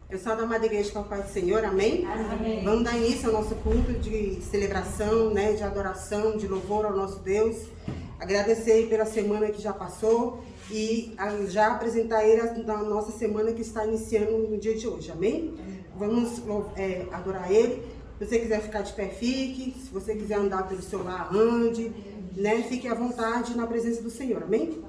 Eu sou da amada igreja com a paz do Senhor, amém? Amém. Vamos dar início ao nosso culto de celebração, de adoração, de louvor ao nosso Deus. Agradecer pela semana que já passou e já apresentar Ele na nossa semana que está iniciando no dia de hoje, amém? Vamos adorar Ele. Se você quiser ficar de pé, fique. Se você quiser andar pelo celular, ande. Fique à vontade na presença do Senhor, amém?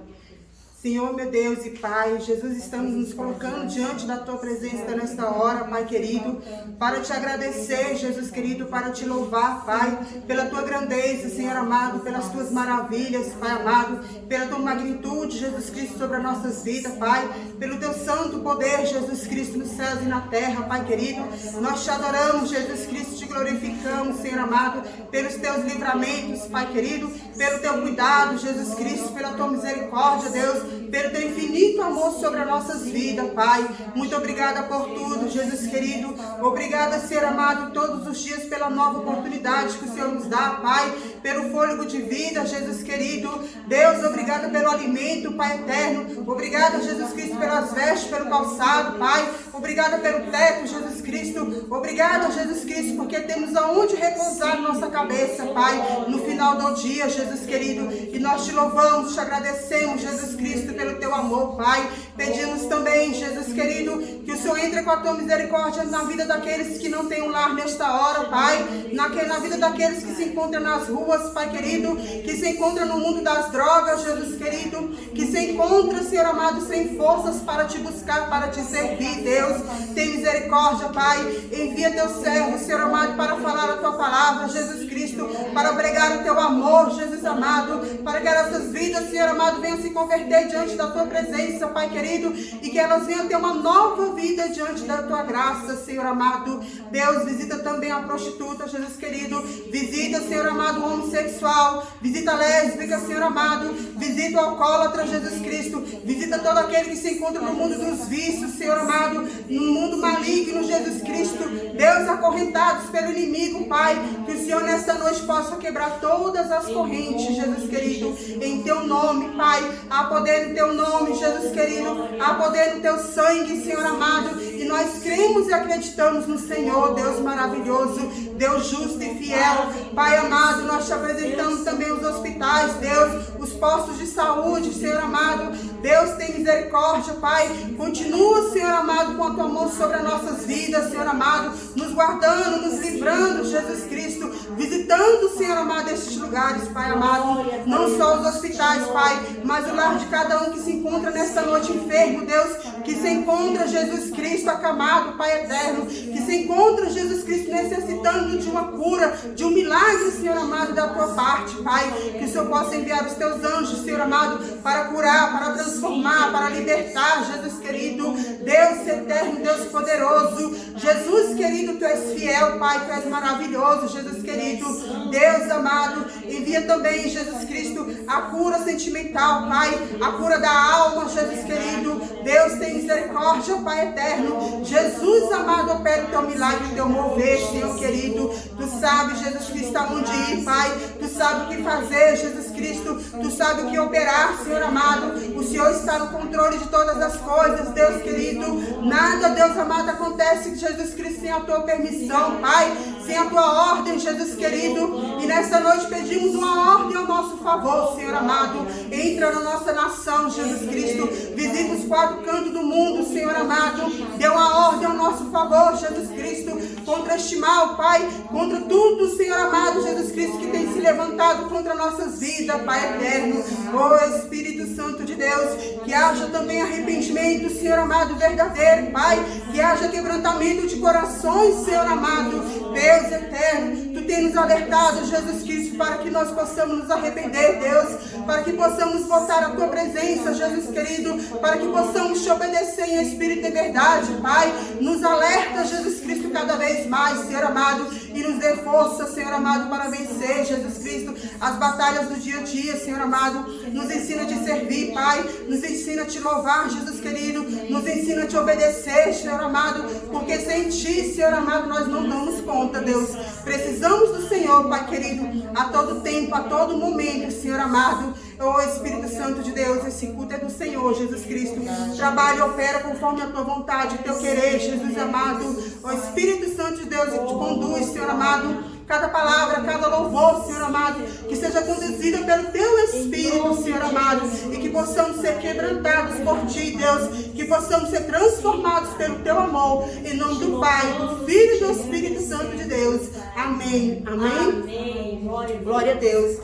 Senhor, meu Deus e Pai, Jesus, estamos nos colocando diante da Tua presença nesta hora, Pai querido, para Te agradecer, Jesus querido, para Te louvar, Pai, pela Tua grandeza, Senhor amado, pelas Tuas maravilhas, Pai amado, pela Tua magnitude, Jesus Cristo, sobre as nossas vidas, Pai, pelo Teu santo poder, Jesus Cristo, nos céus e na terra, Pai querido. Nós Te adoramos, Jesus Cristo, Te glorificamos, Senhor amado, pelos Teus livramentos, Pai querido, pelo Teu cuidado, Jesus Cristo, pela Tua misericórdia, Deus, pelo Teu infinito amor sobre as nossas vidas, Pai. Muito obrigada por tudo, Jesus querido. Obrigada, Senhor amado, todos os dias pela nova oportunidade que o Senhor nos dá, Pai, pelo fôlego de vida, Jesus querido. Deus, obrigada pelo alimento, Pai eterno. Obrigada, Jesus Cristo, pelas vestes, pelo calçado, Pai. Obrigada pelo teto, Jesus Cristo. Obrigada, Jesus Cristo, porque temos aonde repousar nossa cabeça, Pai, no final do dia, Jesus querido. E nós Te louvamos, Te agradecemos, Jesus Cristo, pelo Teu amor, Pai. Pedimos também, Jesus querido, que o Senhor entre com a Tua misericórdia na vida daqueles que não têm um lar nesta hora, Pai. Na vida daqueles que se encontram nas ruas, Pai querido, que se encontram no mundo das drogas, Jesus querido, que se encontram, Senhor amado, sem forças para Te buscar, para Te servir, Deus. Tem misericórdia, Pai. Envia Teu servo, Senhor amado, para falar a Tua palavra, Jesus Cristo, para pregar o Teu amor, Jesus amado, para que essas vidas, Senhor amado, venham se converter diante da Tua presença, Pai querido, e que elas venham ter uma nova vida diante da Tua graça, Senhor amado. Deus, visita também a prostituta, Jesus querido. Visita, Senhor amado, o homossexual. Visita a lésbica, Senhor amado. Visita o alcoólatra, Jesus Cristo. Visita todo aquele que se encontra no mundo dos vícios, Senhor amado, no mundo maligno, Jesus Cristo. Deus, acorrentados pelo inimigo, Pai, que o Senhor nesta noite possa quebrar todas as correntes, Jesus querido, em Teu nome, Pai. Há poder no Teu nome, Jesus querido. Há poder no Teu sangue, Senhor amado. E nós cremos e acreditamos no Senhor, Deus maravilhoso, Deus justo e fiel. Pai amado, nós Te apresentamos também os hospitais, Deus, os postos de saúde, Senhor amado. Deus, tem misericórdia, Pai. Continua, Senhor amado, com a Tua mão sobre as nossas vidas, Senhor amado, nos guardando, nos livrando, Jesus Cristo, visitando, Senhor amado, estes lugares, Pai amado. Não só os hospitais, Pai, mas o lar de cada um que se encontra nesta noite enfermo, Deus, que se encontra, Jesus Cristo, acamado, Pai eterno, que se encontra, Jesus Cristo, necessitando de uma cura, de um milagre, Senhor amado, da Tua parte, Pai. Que o Senhor possa enviar os Teus anjos, Senhor amado, para curar, para transformar, para libertar, Jesus querido. Deus eterno, Deus poderoso, Jesus querido, Tu és fiel, Pai, Tu és maravilhoso, Jesus querido. Deus amado, envia também, Jesus Cristo, a cura sentimental, Pai, a cura da alma, Jesus querido. Deus, tem misericórdia, Pai eterno. Jesus amado, opera o Teu milagre, o Teu mover, Senhor querido. Tu sabes, Jesus Cristo, aonde ir, Pai. Tu sabes o que fazer, Jesus Cristo. Tu sabes o que operar, Senhor amado. O Senhor está no controle de todas as coisas, Deus querido. Nada, Deus amado, acontece, Jesus Cristo, sem a Tua permissão, Pai, sem a Tua ordem, Jesus querido. E nesta noite pedimos uma ordem ao nosso favor, Senhor amado. Entra na nossa nação, Jesus Cristo. Visita os quatro cantos do mundo, Senhor amado. Dê uma ordem ao nosso favor, Jesus Cristo, contra este mal, Pai, contra tudo, Senhor amado, Jesus Cristo, que tem se levantado contra nossas vidas, Pai eterno. Oh Espírito Santo de Deus, que haja também arrependimento, Senhor amado, verdadeiro, Pai, que haja quebrantamento de corações, Senhor amado. Deus eterno, Tu tem nos alertado, Jesus Cristo, para que nós possamos nos arrepender, Deus, para que possamos voltar à Tua presença, Jesus querido, para que possamos Te obedecer em espírito e verdade, Pai. Nos alerta, Jesus Cristo, cada vez mais, Senhor amado, e nos dê força, Senhor amado, para vencer, Jesus Cristo, as batalhas do dia a dia, Senhor amado. Nos ensina a Te servir, Pai, nos ensina a Te louvar, Jesus querido, nos ensina a Te obedecer, Senhor amado, porque sem Ti, Senhor amado, nós não damos conta, Deus. Precisamos do Senhor, Pai querido, a todo tempo, a todo momento, Senhor amado. Oh, Espírito Santo de Deus, esse culto é do Senhor, Jesus Cristo. Trabalha e opera conforme a tua vontade, o teu querer, Jesus amado. Oh, Espírito Santo de Deus, te conduz, Senhor amado. Cada palavra, cada louvor, Senhor amado, que seja conduzida pelo Teu Espírito, Senhor amado, e que possamos ser quebrantados por Ti, Deus, que possamos ser transformados pelo Teu amor, em nome do Pai, do Filho e do Espírito Santo de Deus. Amém. Amém. Glória a Deus.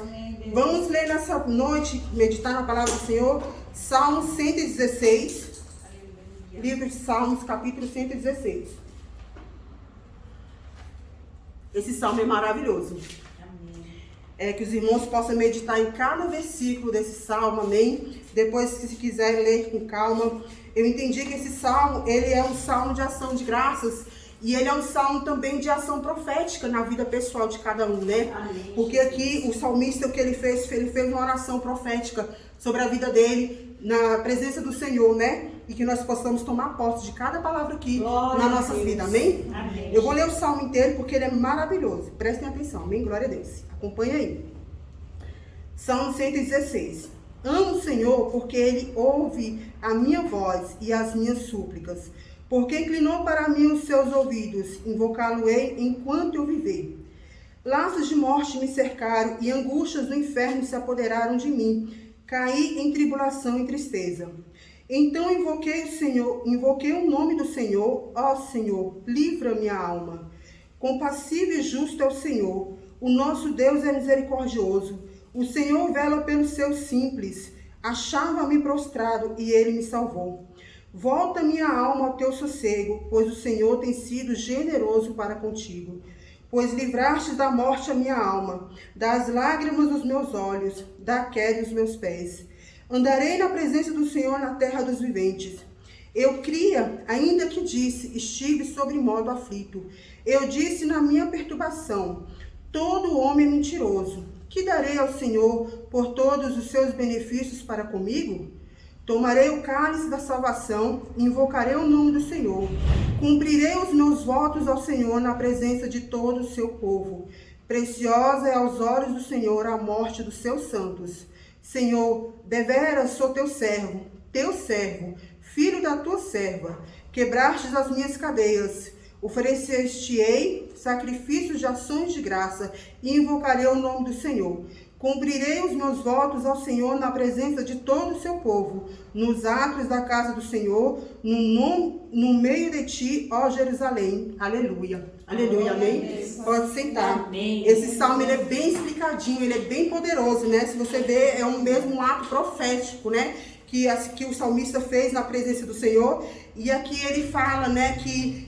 Vamos ler nessa noite, meditar na palavra do Senhor, Salmo 116, livro de Salmos, capítulo 116. Esse salmo é maravilhoso. Amém. Que os irmãos possam meditar em cada versículo desse salmo, amém? Depois, se quiserem ler com calma. Eu entendi que esse salmo, ele é um salmo de ação de graças. E ele é um salmo também de ação profética na vida pessoal de cada um, né? Amém. Porque aqui, o salmista, o que ele fez uma oração profética sobre a vida dele, na presença do Senhor, né? E que nós possamos tomar posse de cada palavra aqui na nossa vida, amém? Amém? Eu vou ler o salmo inteiro porque ele é maravilhoso. Prestem atenção, amém? Glória a Deus. Acompanha aí. Salmo 116. Amo o Senhor porque Ele ouve a minha voz e as minhas súplicas. Porque inclinou para mim os seus ouvidos, invocá-lo-ei enquanto eu viver. Laços de morte me cercaram e angústias do inferno se apoderaram de mim. Caí em tribulação e tristeza. Então invoquei o nome do Senhor. Ó Senhor, livra minha alma. Compassivo e justo é o Senhor. O nosso Deus é misericordioso. O Senhor vela pelos seus simples. Achava-me prostrado e Ele me salvou. Volta minha alma ao teu sossego, pois o Senhor tem sido generoso para contigo. Pois livraste da morte a minha alma, das lágrimas dos meus olhos, da queda dos meus pés. Andarei na presença do Senhor na terra dos viventes. Eu cria, ainda que disse, estive sobre modo aflito. Eu disse na minha perturbação, todo homem é mentiroso. Que darei ao Senhor por todos os seus benefícios para comigo? Tomarei o cálice da salvação e invocarei o nome do Senhor. Cumprirei os meus votos ao Senhor na presença de todo o seu povo. Preciosa é aos olhos do Senhor a morte dos seus santos. Senhor, deveras sou teu servo, filho da tua serva. Quebrastes as minhas cadeias. Ofereceste-ei sacrifícios de ações de graça e invocarei o nome do Senhor. Cumprirei os meus votos ao Senhor na presença de todo o seu povo, nos átrios da casa do Senhor, no meio de ti, ó Jerusalém. Aleluia. Aleluia, amém? Pode sentar. Amém. Esse salmo ele é bem explicadinho, ele é bem poderoso, né? Se você ver, é um ato profético, né? Que o salmista fez na presença do Senhor. E aqui ele fala, né, que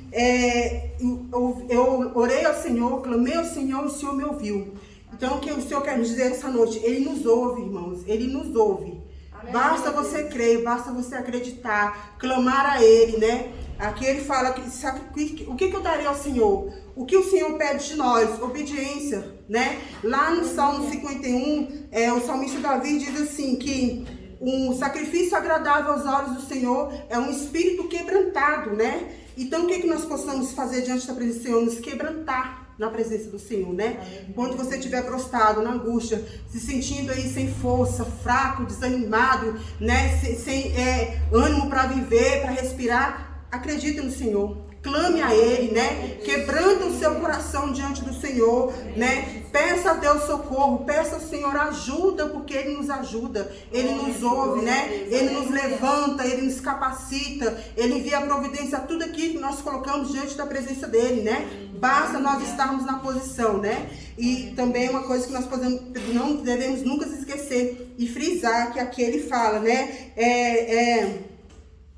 eu orei ao Senhor, clamei ao Senhor e o Senhor me ouviu. Então, o que o Senhor quer nos dizer essa noite? Ele nos ouve, irmãos. Ele nos ouve. Amém. Basta você crer, basta você acreditar, clamar a Ele, né? Aqui ele fala, o que eu darei ao Senhor? O que o Senhor pede de nós? Obediência, né? Lá no Salmo 51, o salmista Davi diz assim, que um sacrifício agradável aos olhos do Senhor é um espírito quebrantado, né? Então, o que nós possamos fazer diante da presença do Senhor? Nos quebrantar na presença do Senhor, né? Quando você estiver prostrado, na angústia, se sentindo aí sem força, fraco, desanimado, né? Sem ânimo para viver, para respirar, acredite no Senhor. Clame a Ele, né? Quebranta o seu coração diante do Senhor, né? Peça a Deus socorro, peça ao Senhor ajuda, porque Ele nos ajuda, Ele nos ouve, né? Ele nos levanta, Ele nos capacita, Ele envia a providência a tudo aquilo que nós colocamos diante da presença dEle, né? Basta nós estarmos na posição, né? E também uma coisa que nós não devemos nunca se esquecer e frisar, que aqui Ele fala, né?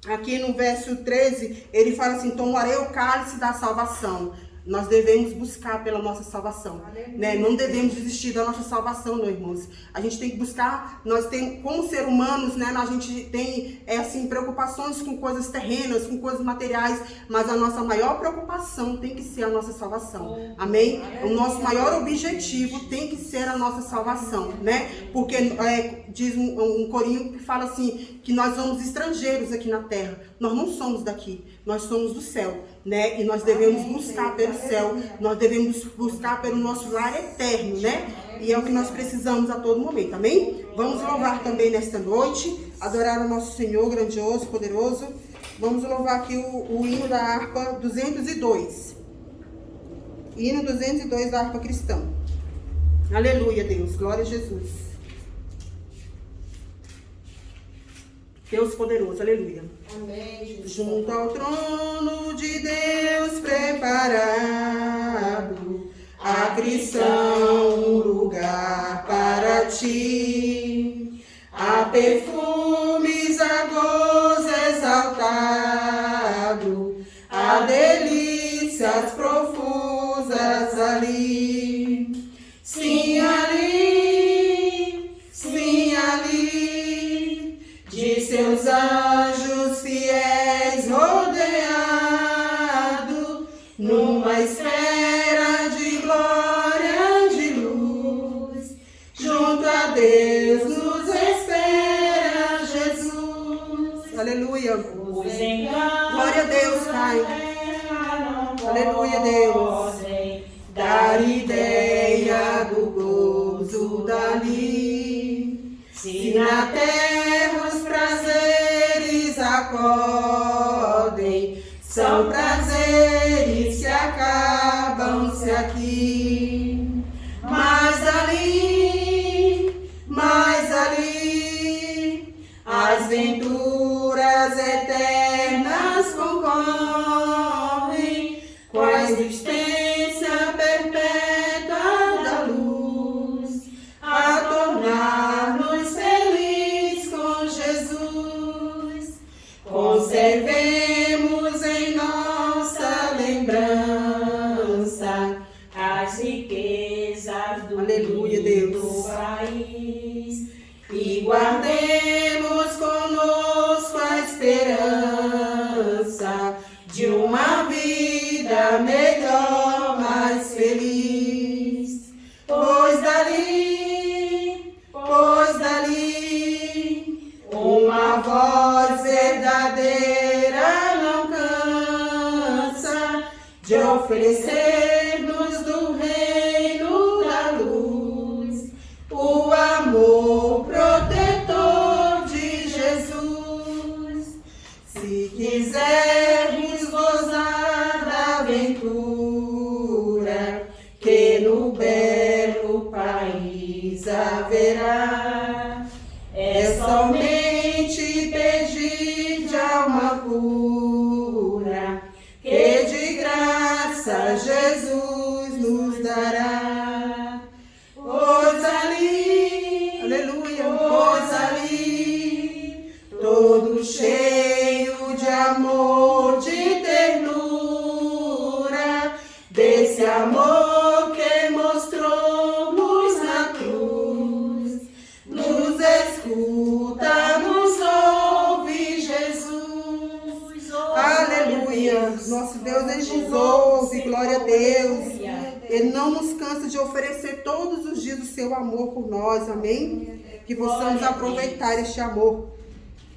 Aqui no verso 13, ele fala assim, tomarei o cálice da salvação. Nós devemos buscar pela nossa salvação, né? Não devemos desistir da nossa salvação, meus irmãos. A gente tem que buscar, nós temos, como ser humanos, né? A gente tem, preocupações com coisas terrenas, com coisas materiais, mas a nossa maior preocupação tem que ser a nossa salvação, amém? O nosso maior objetivo tem que ser a nossa salvação, né? Porque diz um corinho que fala assim, que nós somos estrangeiros aqui na terra, nós não somos daqui. nós somos do céu, né? E nós devemos buscar pelo céu, nós devemos buscar pelo nosso lar eterno, né? E é o que nós precisamos a todo momento, amém? Vamos louvar também nesta noite, adorar o nosso Senhor grandioso, poderoso. Vamos louvar aqui o hino da harpa 202. Hino 202 da harpa cristã. Aleluia, Deus. Glória a Jesus. Deus poderoso, aleluia. Amém, Jesus. Junto ao trono de Deus preparado, a cristão um lugar para ti. Há perfumes, a gozo exaltado, há delícias profusas ali. Sim, ali, de seus anjos fiéis rodeado, numa esfera de glória, de luz, junto a Deus nos espera Jesus. Aleluia. Glória a Deus, Pai. Aleluia, Deus. Dar ideia do gozo dali. Se na terra os prazeres acordem, são prazeres que acabam-se aqui. Mas ali, as venturas eternas concorrem com a existência perpétua da luz, a tornar-nos felizes com Jesus. Conservemos em nossa lembrança as riquezas do Aleluia, Deus. país e guardemos conosco a esperança de uma vida melhor, mais feliz. Pois dali, uma voz verdadeira não cansa de oferecer-nos do reino da luz o amor protetor de Jesus. Se quisermos gozar da aventura que no belo país haverá, é somente pedir de alma pura, que de graça Jesus nos dará. Pois ali, aleluia, pois ali, todo cheio de amor, de ternura, desse amor que mostrou-nos na cruz, nos escuta, nos ouve Jesus. Aleluia, nosso Deus, Ele nos ouve, glória a Deus. Ele não nos cansa de oferecer todos os dias o seu amor por nós, amém? Que possamos aproveitar este amor.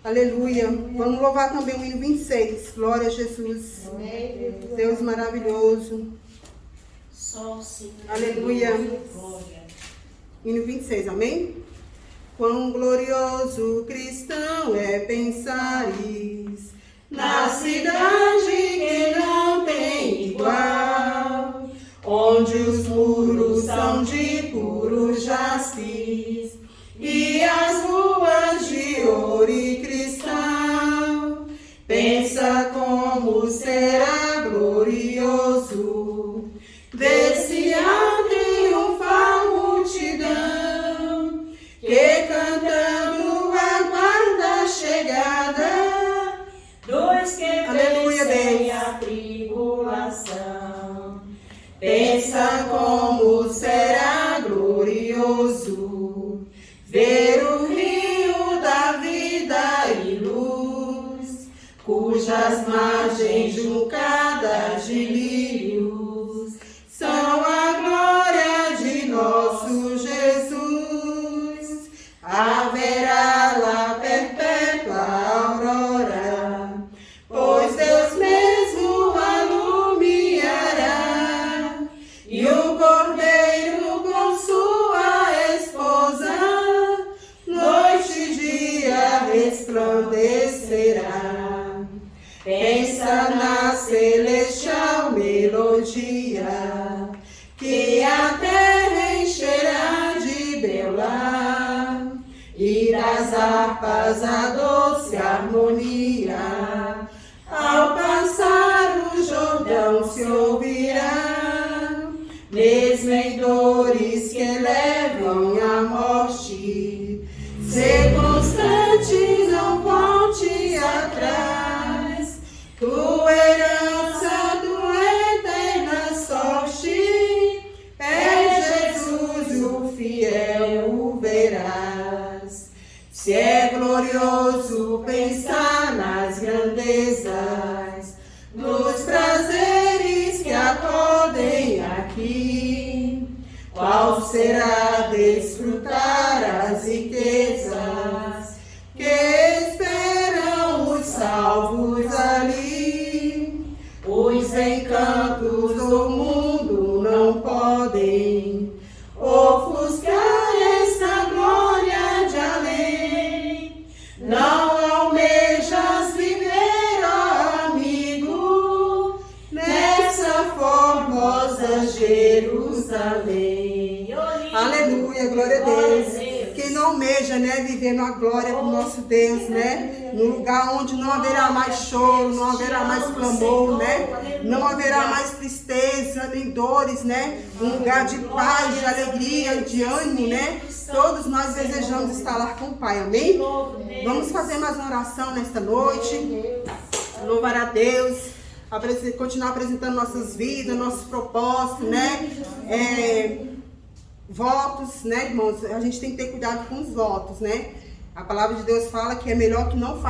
Aleluia. Vamos louvar também o hino 26. Glória a Jesus. Deus maravilhoso. Aleluia. Hino 26, amém? Quão glorioso cristão é pensares na cidade que não tem igual, onde os muros são de puro jaspe e as ruas de ouro e cristal. Pensa como será glorioso ver-se a triunfal multidão, que cantando aguarda a chegada dos que vencem a tribulação. Pensa como será glorioso ver o rio da vida e luz, cujas margens juncadas de lírios são a glória de nosso Jesus. Haverá lá perpétua aurora, pois Deus mesmo traz a doce harmonia. Ao passar o Jordão se ouvirá, mesmo em dores que levam à morte. Ser constante, não volte atrás, tua herança, tua eterna sorte, é Jesus o fiel, o verás. Se é glorioso pensar nas grandezas, nos prazeres que acodem aqui, qual será desfrutar as riquezas que esperam os salvos ali? Os encantos do mundo não podem ofuscar essa glória de além. Não almejas viver, ó amigo, nessa formosa Jerusalém. Aleluia, glória a Deus. Quem não almeja, né, viver na glória do nosso Deus, né? No lugar onde não haverá mais choro, não haverá mais clamor, né? Não haverá mais tristeza, nem dores, né? Um lugar de paz, de alegria, de ânimo, né? Todos nós desejamos estar lá com o Pai, amém? Vamos fazer mais uma oração nesta noite. Louvar a Deus. Continuar apresentando nossas vidas, nossos propósitos, né? Votos, né, irmãos? A gente tem que ter cuidado com os votos, né? A palavra de Deus fala que é melhor não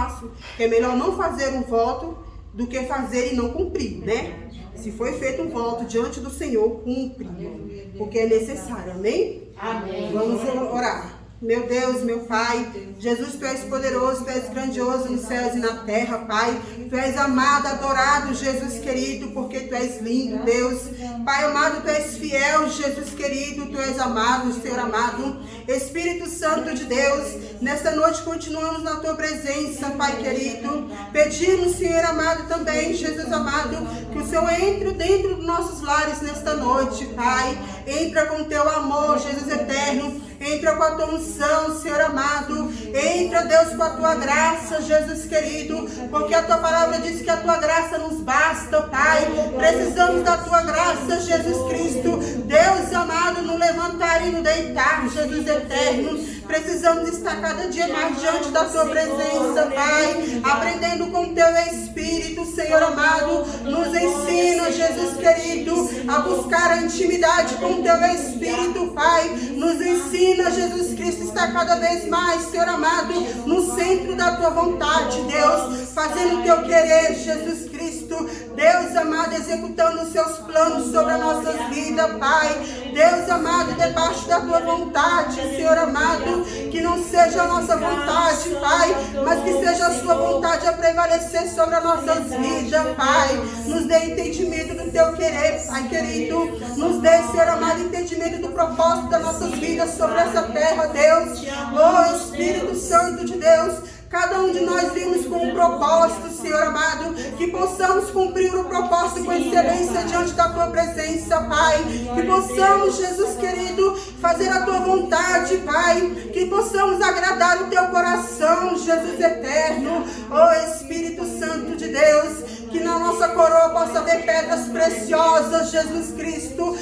fazer um voto do que fazer e não cumprir, né? Se foi feito um voto diante do Senhor, cumpre, porque é necessário, amém? Amém. Vamos orar. Meu Deus, meu Pai, Jesus, Tu és poderoso, Tu és grandioso nos céus e na terra, Pai. Tu és amado, adorado, Jesus querido, porque Tu és lindo, Deus. Pai amado, Tu és fiel, Jesus querido, Tu és amado, Senhor amado. Espírito Santo de Deus, nesta noite continuamos na Tua presença, Pai querido. Pedimos, Senhor amado, também, Jesus amado, que o Senhor entre dentro dos nossos lares nesta noite, Pai. Entra com Teu amor, Jesus eterno. Entra com a Tua unção, Senhor amado. Entra, Deus, com a Tua graça, Jesus querido. Porque a Tua palavra diz que a Tua graça nos basta, Pai. Precisamos da Tua graça, Jesus Cristo. Deus amado, no levantar e no deitar, Jesus eterno. Precisamos estar cada dia mais diante da Tua presença, Pai. Aprendendo com Teu Espírito, Senhor amado. Nos ensina, Jesus querido, a buscar a intimidade com Teu Espírito, Pai. Nos ensina, Jesus Cristo, está cada vez mais, Senhor amado, no centro da Tua vontade, Deus, fazendo o Teu querer, Jesus Cristo, Deus amado, executando os Seus planos sobre as nossas vidas, Pai, Deus amado, debaixo da Tua vontade, Senhor amado, que não seja a nossa vontade, Pai, mas que seja a Sua vontade a prevalecer sobre as nossas vidas, Pai, nos dê entendimento do Teu querer, Pai querido, nos dê, Senhor amado, entendimento do propósito das nossas vidas sobre essa terra, Deus. Oh Espírito Santo de Deus, cada um de nós vimos com um propósito, Senhor amado, que possamos cumprir o propósito com excelência diante da Tua presença, Pai. Que possamos, Jesus querido, fazer a Tua vontade, Pai. Que possamos agradar o Teu coração, Jesus eterno. Oh Espírito Santo de Deus, que na nossa coroa possa haver pedras preciosas, Jesus Cristo.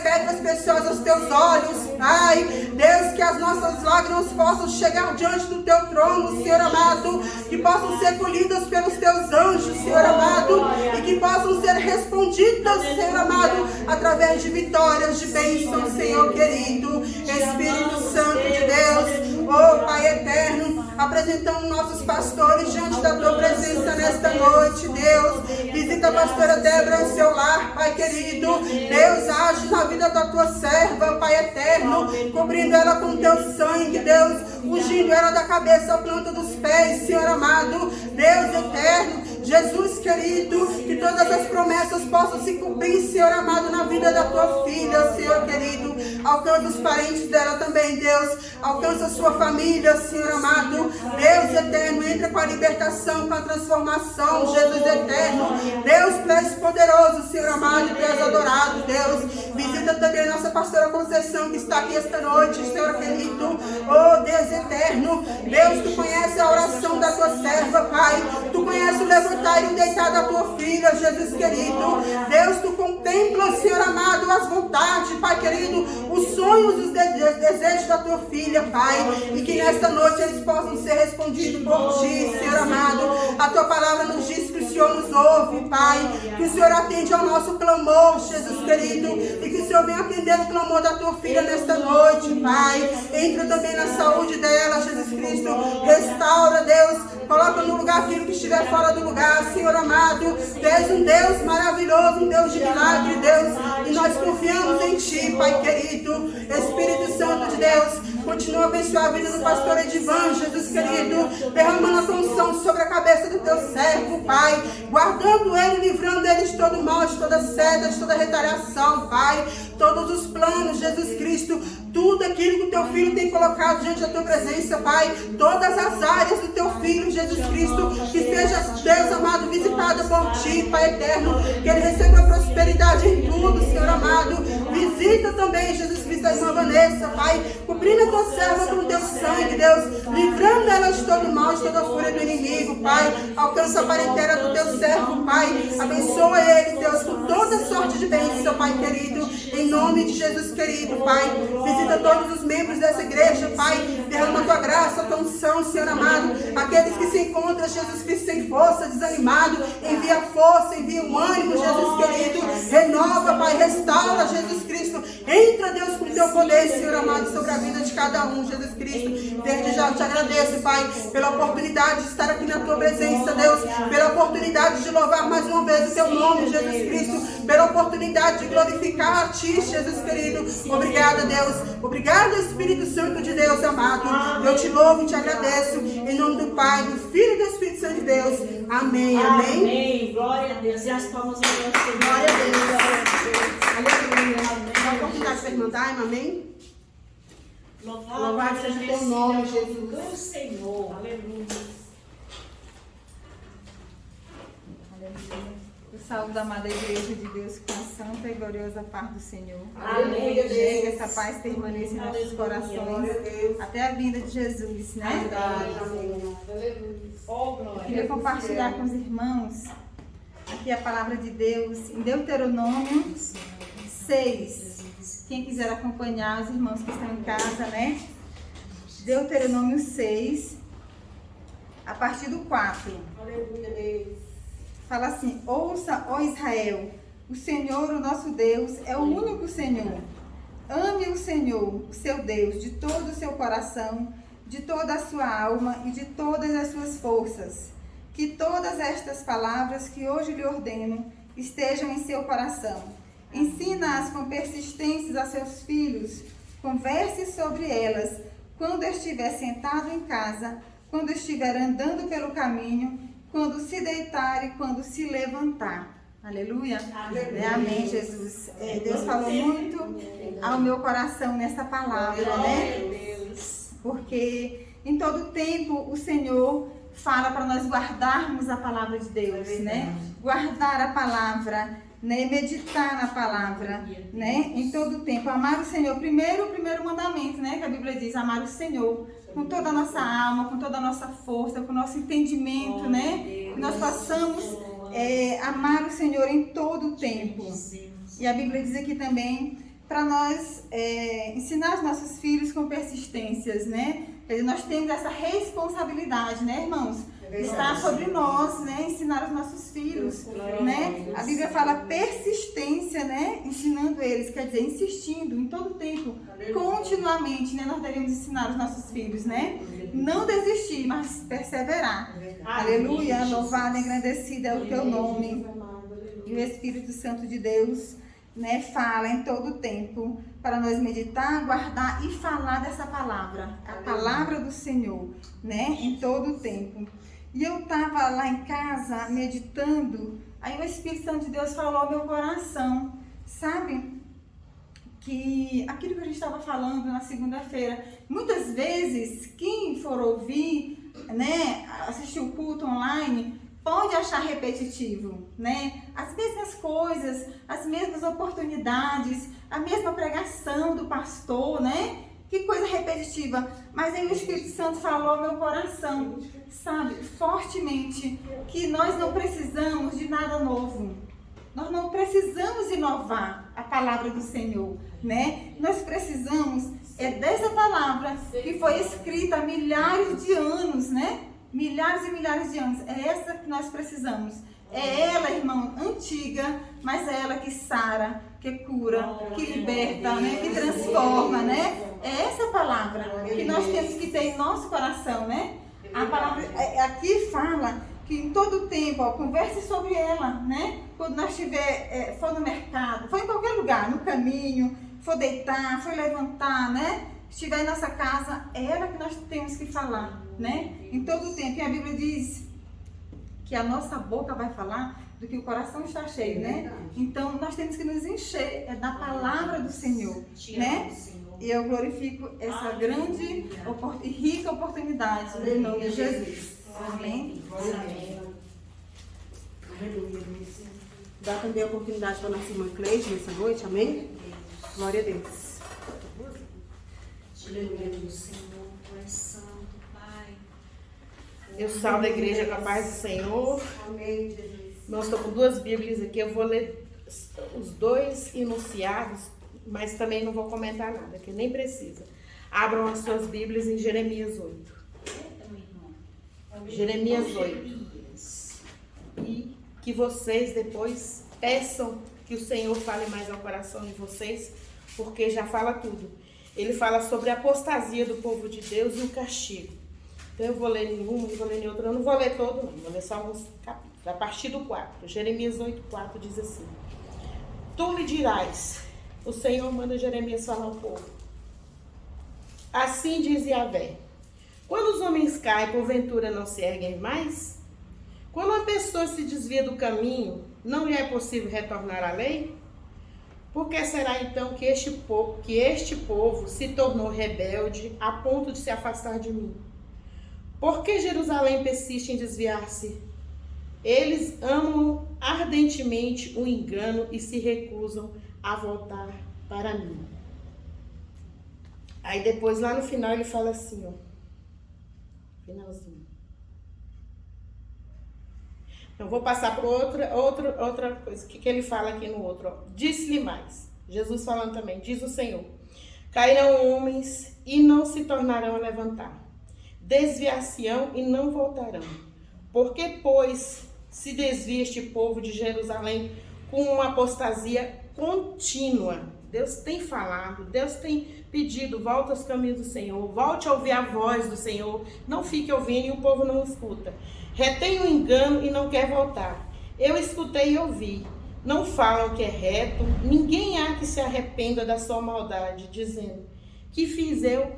Pedras preciosas aos Teus olhos, Pai. Deus, que as nossas lágrimas possam chegar diante do Teu trono, Senhor amado, que possam ser colhidas pelos Teus anjos, Senhor amado, e que possam ser respondidas, Senhor amado, através de vitórias, de bênçãos, Senhor querido. Espírito Santo de Deus, oh Pai eterno, apresentamos nossos pastores diante da Tua presença nesta noite, Deus. Visita a pastora Débora em seu lar, Pai querido. Deus, age na vida da Tua serva, Pai eterno, cobrindo ela com Teu sangue, Deus, ungindo ela da cabeça à planta dos pés, Senhor amado, Deus eterno. Jesus querido, que todas as promessas possam se cumprir, Senhor amado, na vida da tua filha, Senhor querido. Alcança os parentes dela também, Deus. Alcança a sua família, Senhor amado. Deus eterno, entra com a libertação, com a transformação, Jesus eterno. Deus, tu és poderoso, Senhor amado, tu és adorado, Deus. Visita também a nossa pastora Conceição, que está aqui esta noite, Senhor querido. Oh, Deus eterno. Deus, tu conhece a oração da tua serva, Pai. Tu conhece o levantar e o deitar da tua filha, Jesus querido. Deus, tu contempla, Senhor amado, as vontades, Pai querido, os sonhos e os desejos da tua filha, Pai. E que nesta noite eles possam ser respondidos por ti, Senhor amado. A tua palavra nos diz que o Senhor nos ouve, Pai. Que o Senhor atende ao nosso clamor, Jesus querido. E que o Senhor venha atender o clamor da tua filha nesta noite, Pai. Entra também na saúde dela, Jesus Cristo. Restaura, Deus. Coloca no lugar aquilo que estiver fora do lugar, Senhor amado. Tu és um Deus maravilhoso, um Deus de milagre, Deus. E nós confiamos em ti, Pai querido. Espírito Santo de Deus, continua a abençoar a vida do pastor Edivan, Jesus querido. Derramando a tua unção sobre a cabeça do teu servo, Pai. Guardando ele, livrando ele de todo mal, de toda seta, de toda retaliação, Pai. Todos os planos, Jesus Cristo. Tudo aquilo que o teu filho tem colocado diante da tua presença, Pai. Todas as áreas do teu filho, Jesus Cristo. Que seja, Deus amado, visitada por ti, Pai eterno. Que ele receba prosperidade em tudo, Senhor amado. Visita também, Jesus Cristo, a irmã Vanessa, Pai. Cobrindo a tua serva com o teu sangue, Deus. Livrando ela de todo mal, de toda fúria do inimigo, Pai. Alcança a parentela do teu servo, Pai. Abençoa ele, Deus, com toda sorte de bênção, Pai querido. Em nome de Jesus querido, Pai. Visita todos os membros dessa igreja, Pai. Derrama a tua graça, a tua unção, Senhor amado. Aqueles que se encontram, Jesus Cristo, sem força, desanimado. Envia força, envia um ânimo, Jesus querido. Renova, Pai. Restaura, Jesus Cristo. Entra, Deus, com o teu poder, Senhor amado, sobre a vida de cada um, Jesus Cristo. Desde já eu te agradeço, Pai, pela oportunidade de estar aqui na tua presença, Deus. Pela oportunidade de louvar mais uma vez o teu nome, Jesus Cristo. Pela oportunidade de glorificar a ti, Jesus querido. Obrigada, Deus. Obrigada, Espírito Santo de Deus, amado. Eu te louvo e te agradeço. Em nome do Pai, do Filho e do Espírito Santo de Deus. Amém. Amém. Amém. Glória a Deus. E as palmas ao Senhor. Glória a Deus. Aleluia. Dá a oportunidade de perguntar, irmão. Louvado seja o teu nome, Jesus. Do Senhor. Aleluia. Eu saúdo a amada igreja de Deus com a santa e gloriosa paz do Senhor. Amém. Que essa paz permaneça em nossos corações até a vinda de Jesus, né? Eu queria compartilhar com os irmãos aqui a palavra de Deus em Deuteronômio 6. Quem quiser acompanhar, os irmãos que estão em casa, né? Deuteronômio 6, a partir do 4. Aleluia, Deus. Fala assim: ouça, ó Israel, o Senhor, o nosso Deus, é o único Senhor. Ame o Senhor, o seu Deus, de todo o seu coração, de toda a sua alma e de todas as suas forças. Que todas estas palavras que hoje lhe ordeno estejam em seu coração. Ensina-as com persistência a seus filhos. Converse sobre elas quando estiver sentado em casa, quando estiver andando pelo caminho, quando se deitar e quando se levantar. Aleluia. Amém, Jesus. Deus falou muito ao meu coração nessa palavra, né? Porque em todo tempo o Senhor fala para nós guardarmos a palavra de Deus, né? Guardar a palavra, né? Meditar na palavra, né? Em todo tempo. Amar o Senhor. O primeiro mandamento, né? Que a Bíblia diz, amar o Senhor com toda a nossa alma, com toda a nossa força, com o nosso entendimento, né? Que nós possamos amar o Senhor em todo o tempo. E a Bíblia diz aqui também para nós ensinar os nossos filhos com persistências, né? Quer dizer, nós temos essa responsabilidade, né, irmãos? Está sobre nós, né? Ensinar os nossos filhos, né? A Bíblia fala persistência, né? Ensinando eles, quer dizer, insistindo em todo tempo, continuamente, né? Nós devemos ensinar os nossos filhos, né? Não desistir, mas perseverar. Aleluia, louvado e engrandecido é o teu nome. E o Espírito Santo de Deus, né, fala em todo tempo para nós meditar, guardar e falar dessa palavra, a palavra do Senhor, né, em todo tempo. E eu estava lá em casa meditando, aí o Espírito Santo de Deus falou ao meu coração, sabe? Que aquilo que a gente estava falando na segunda-feira, muitas vezes quem for ouvir, né, assistir o culto online, pode achar repetitivo, né? As mesmas coisas, as mesmas oportunidades, a mesma pregação do pastor, né? Que coisa repetitiva. Mas aí o Espírito Santo falou ao meu coração, sabe, fortemente, que nós não precisamos de nada novo. Nós não precisamos inovar a palavra do Senhor, né? Nós precisamos dessa palavra que foi escrita há milhares de anos, né? Milhares e milhares de anos. É essa que nós precisamos. É ela, irmão, antiga, mas é ela que sara, que cura, que liberta, né? Que transforma, né? É essa palavra que nós temos que ter em nosso coração, né? A palavra aqui fala que em todo tempo, ó, converse sobre ela, né? Quando nós for no mercado, for em qualquer lugar, no caminho, for deitar, for levantar, né? Estiver em nossa casa, é ela que nós temos que falar, né? Em todo o tempo. E a Bíblia diz que a nossa boca vai falar do que o coração está cheio, né? Então, nós temos que nos encher da palavra do Senhor, né? E eu glorifico essa grande e rica oportunidade em nome de Jesus. Amém? Aleluia. Dá também a oportunidade para a nossa irmã Cleide nessa noite, amém? Glória a Deus. Aleluia, Deus, Senhor, Tu és santo, Pai. Eu salvo a igreja com a paz do Senhor. Amém, Jesus. Nós estou com duas Bíblias aqui, eu vou ler os dois enunciados, mas também não vou comentar nada, que nem precisa. Abram as suas Bíblias em Jeremias 8. Jeremias 8. E que vocês depois peçam que o Senhor fale mais ao coração de vocês, porque já fala tudo. Ele fala sobre a apostasia do povo de Deus e o castigo. Então eu vou ler nenhuma e vou ler outra. Eu não vou ler todo, não. Vou ler só alguns capítulos. A partir do 4. Jeremias 8:4 diz assim: Tu lhe dirás, o Senhor manda Jeremias falar ao povo. Assim diz Yahvé: quando os homens caem, porventura não se erguem mais? Quando uma pessoa se desvia do caminho, não lhe é possível retornar à lei? Por que será então que este povo se tornou rebelde a ponto de se afastar de mim? Por que Jerusalém persiste em desviar-se? Eles amam ardentemente o engano e se recusam a voltar para mim. Aí depois lá no final ele fala assim, ó. Finalzinho. Então vou passar para outra coisa. O que ele fala aqui no outro? Ó. Disse-lhe mais. Jesus falando também. Diz o Senhor: cairão homens e não se tornarão a levantar. Desviar-se-ão e não voltarão. Porque, pois, se desvia este povo de Jerusalém com uma apostasia contínua. Deus tem falado, Deus tem pedido, volta aos caminhos do Senhor, volte a ouvir a voz do Senhor, não fique ouvindo e o povo não escuta. Retém o engano e não quer voltar. Eu escutei e ouvi, não falam que é reto, ninguém há que se arrependa da sua maldade, dizendo: que fiz eu?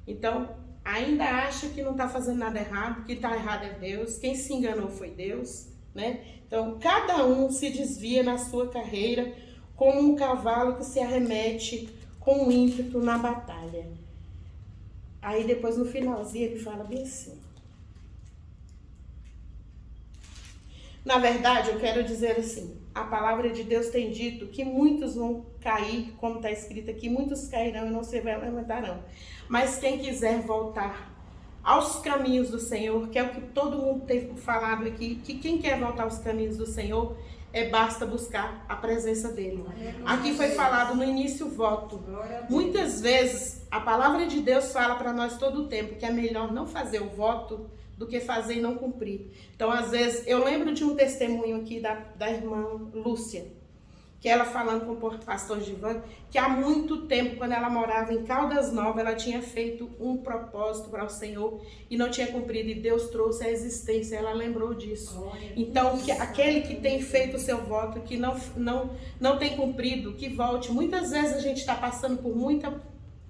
Então, ainda acha que não está fazendo nada errado, que está errado é Deus, quem se enganou foi Deus, né? Então, cada um se desvia na sua carreira como um cavalo que se arremete com ímpeto na batalha. Aí depois no finalzinho ele fala bem assim: na verdade, eu quero dizer assim, a palavra de Deus tem dito que muitos vão cair, como está escrito aqui, muitos cairão e não se levantarão. Mas quem quiser voltar aos caminhos do Senhor, que é o que todo mundo tem falado aqui, que quem quer voltar aos caminhos do Senhor, basta buscar a presença dele. Aqui foi falado no início o voto. Muitas vezes a palavra de Deus fala para nós todo o tempo que é melhor não fazer o voto do que fazer e não cumprir. Então, às vezes, eu lembro de um testemunho aqui da irmã Lúcia, que ela falando com o pastor Givan, que há muito tempo, quando ela morava em Caldas Novas, ela tinha feito um propósito para o Senhor e não tinha cumprido, e Deus trouxe a existência, ela lembrou disso. Então, que aquele que tem feito o seu voto, que não tem cumprido, que volte. Muitas vezes a gente está passando por muita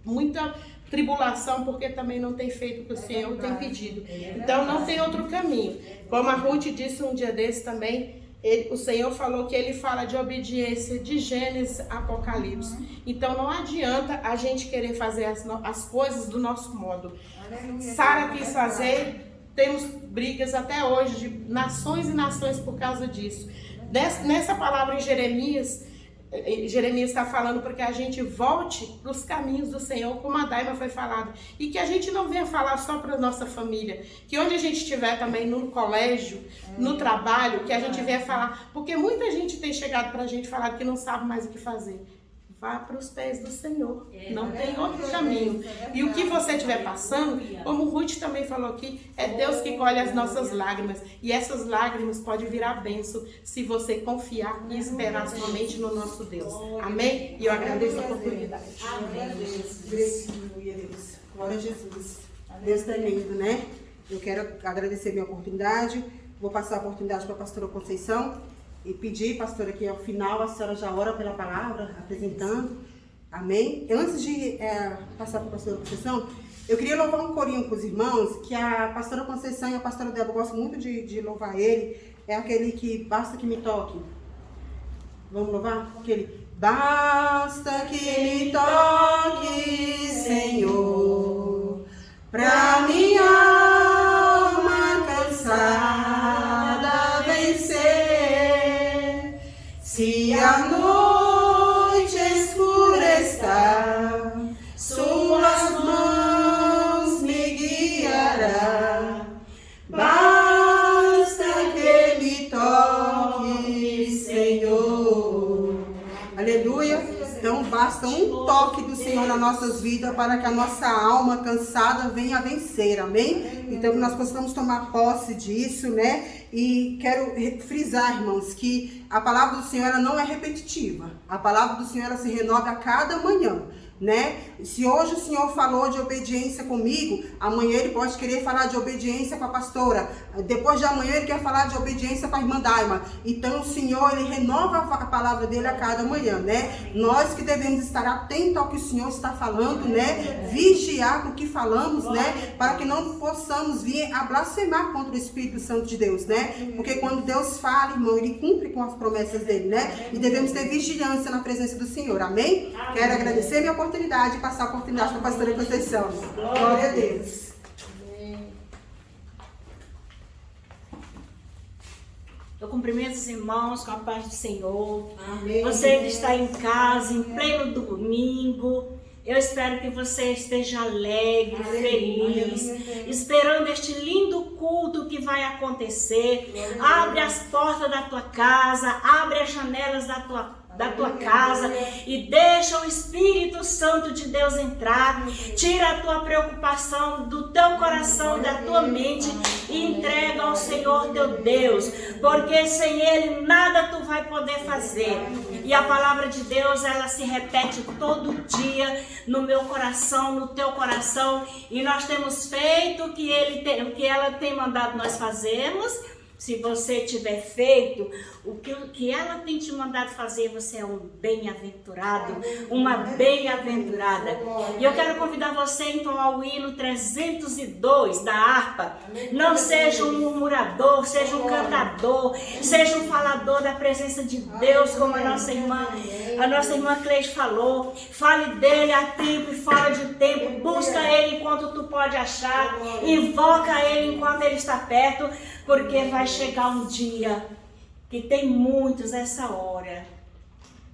muita tribulação, porque também não tem feito o que o Senhor tem pedido. Então não tem outro caminho. Como a Ruth disse um dia desse também, o Senhor falou que ele fala de obediência de Gênesis a Apocalipse. Então não adianta a gente querer fazer as coisas do nosso modo. Sara quis fazer, temos brigas até hoje de nações e nações por causa disso. Nessa palavra em Jeremias está falando para que a gente volte para os caminhos do Senhor, como a Daima foi falado, e que a gente não venha falar só para a nossa família, que onde a gente estiver também no colégio, no trabalho, que a gente venha falar, porque muita gente tem chegado para a gente falar que não sabe mais o que fazer. Vá para os pés do Senhor, não tem outro caminho. E o que você estiver passando, como o Ruth também falou aqui, é Deus que colhe as nossas lágrimas. E essas lágrimas podem virar bênção se você confiar e esperar somente no nosso Deus. Amém? E eu agradeço a oportunidade. Aleluia, Deus. Glória a Jesus. Deus tremendo, né? Eu quero agradecer a minha oportunidade. Vou passar a oportunidade para a pastora Conceição. E pedir, pastora, que ao final a senhora já ora pela palavra, apresentando. Amém? Antes de passar para a pastora Conceição, eu queria louvar um corinho com os irmãos, que a pastora Conceição e a pastora Débora gostam muito de louvar ele. É aquele que basta que me toque. Vamos louvar? Aquele basta que me toque, Senhor, pra minha alma cansada vencer. Se a noite escurecer, suas mãos me guiarão. Basta que me toque, Senhor. Aleluia. Então basta um toque do Senhor nas nossas vidas para que a nossa alma cansada venha a vencer, amém? Então que nós possamos tomar posse disso, né? E quero frisar, irmãos, que a palavra do Senhor ela não é repetitiva. A palavra do Senhor ela se renova a cada manhã, né? Se hoje o Senhor falou de obediência comigo, amanhã ele pode querer falar de obediência com a pastora. Depois de amanhã ele quer falar de obediência com a irmã Daima. Então o Senhor ele renova a palavra dele a cada manhã, né? Nós que devemos estar atentos ao que o Senhor está falando, né? Vigiar com o que falamos, né? Para que não possamos vir a blasfemar contra o Espírito Santo de Deus, né? Porque quando Deus fala, irmão, ele cumpre com as promessas dele, né? E devemos ter vigilância na presença do Senhor, amém? Quero agradecer minha oportunidade e passar a oportunidade para a pastora Conceição. Glória a Deus. Eu cumprimento os irmãos com a paz do Senhor. Amém. Você que está em casa, em pleno domingo, eu espero que você esteja alegre, feliz, esperando este lindo culto que vai acontecer. Abre as portas da tua casa, abre as janelas da tua casa e deixa o Espírito Santo de Deus entrar. Tira a tua preocupação do teu coração, da tua mente e entrega ao Senhor teu Deus, porque sem Ele nada tu vai poder fazer. E a palavra de Deus ela se repete todo dia no meu coração, no teu coração, e nós temos feito o que ela tem mandado nós fazermos. Se você tiver feito o que ela tem te mandado fazer, você é um bem-aventurado, uma bem-aventurada. E eu quero convidar você então ao hino 302 da harpa. Não seja um murmurador, seja um cantador, seja um falador da presença de Deus, como a nossa irmã Cleide falou. Fale dele a tempo e fora de tempo. Busca ele enquanto tu pode achar. Invoca ele enquanto ele está perto, porque vai chegar um dia que tem muitos essa hora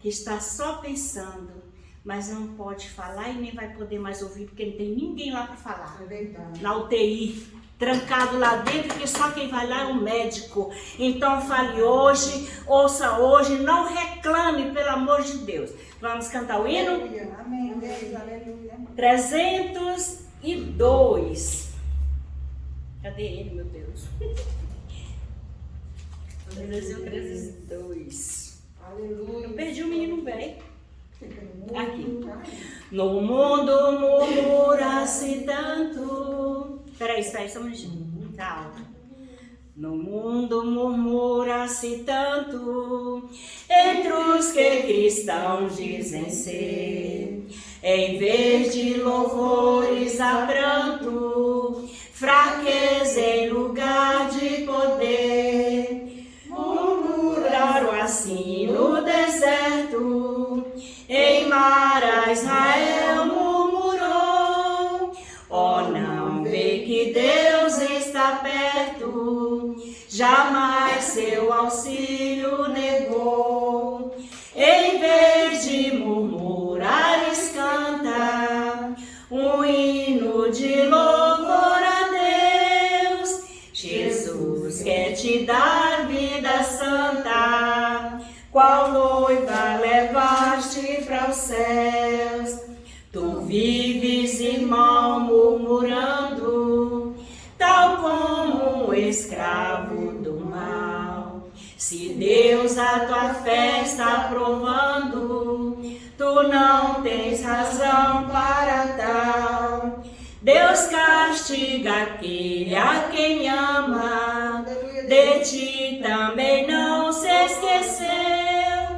que está só pensando, mas não pode falar e nem vai poder mais ouvir, porque não tem ninguém lá para falar. É verdade. Na UTI, trancado lá dentro, porque só quem vai lá é o médico. Então fale hoje, ouça hoje, não reclame, pelo amor de Deus. Vamos cantar o hino? Amém. Aleluia. 302. Cadê ele, meu Deus? 302. Aleluia. Eu perdi o menino velho. Aqui. No mundo murmura-se tanto. Peraí, só um minutinho. Tá alto. No mundo murmura-se tanto entre os que cristãos dizem ser. Em vez de louvores há pranto, fraqueza em lugar de poder. Murmuraram assim no deserto, em Mara Israel murmurou. Oh, não vê que Deus está perto, jamais seu auxílio negou. Em vez de murmurares, canta um hino de louvor a Deus. Jesus quer te dar vida santa, qual noiva levaste para os céus. Tu vives, irmão, murmurando, tal como um escravo do mal. Se Deus a tua fé está provando, tu não tens razão para tal. Deus castiga aquele a quem ama, de ti também não se esqueceu.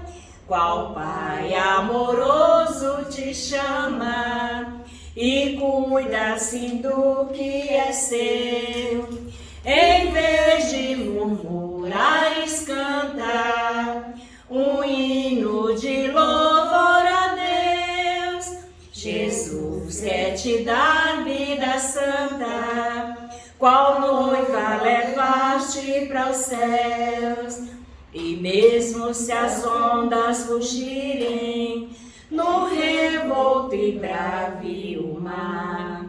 Qual pai amoroso te chama e cuida assim do que é seu. Em vez de murmurares, canta um hino de louvor a Deus. Jesus quer te dar vida santa, qual noiva levaste para os céus. E mesmo se as ondas fugirem no revolto e bravio mar,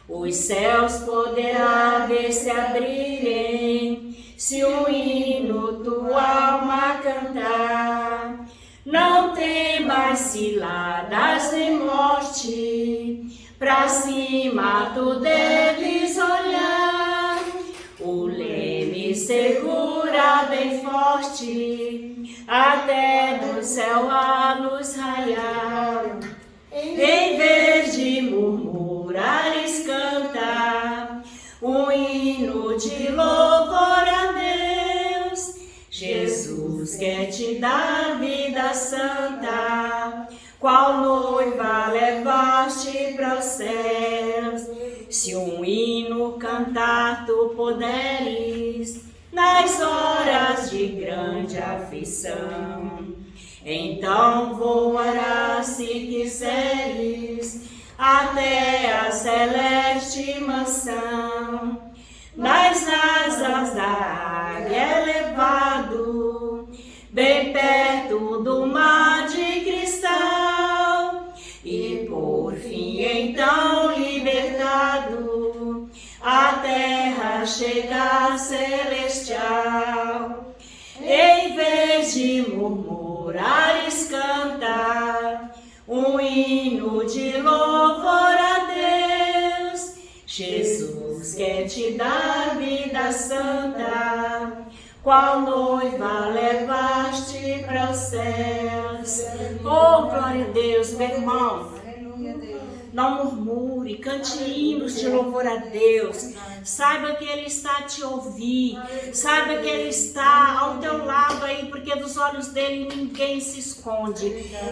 os céus poderá ver se abrirem, se um hino tua alma cantar. Não temas ciladas nem morte, pra cima tu deves olhar. O leme segura bem forte, até do céu a luz raiar. Em vez de murmurares, canta um hino de louvor a Deus. Jesus quer te dar vida santa, qual noiva levaste para os céus. Se um hino cantar tu poderes, nas horas de grande aflição, então voarás se quiseres até a celeste mansão. Nas asas da águia elevado, bem perto do mar de cristal, e por fim então libertado, a terra chega celestial. Em vez de murmurares, canta um hino de louvor a Deus. Jesus quer te dar vida santa, qual noiva levaste para os céus. Oh, glória a Deus, meu irmão. Não murmure, cante hinos de louvor a Deus. Saiba que Ele está a te ouvir. Saiba que Ele está ao teu lado aí, porque dos olhos dele ninguém se esconde.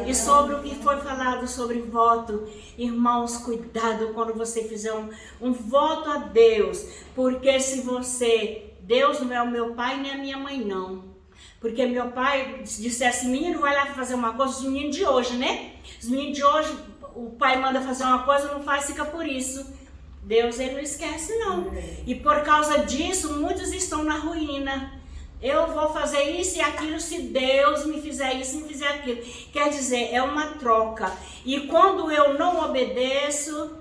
E sobre o que foi falado sobre voto, irmãos, cuidado quando você fizer um voto a Deus. Porque se você, Deus não é o meu pai nem a minha mãe não. Porque meu pai dissesse, menino, vai lá fazer uma coisa, os meninos de hoje, né? Os meninos de hoje, o pai manda fazer uma coisa, não faz, fica por isso. Deus, ele não esquece não. E por causa disso, muitos estão na ruína. Eu vou fazer isso e aquilo se Deus me fizer isso e me fizer aquilo. Quer dizer, é uma troca. E quando eu não obedeço,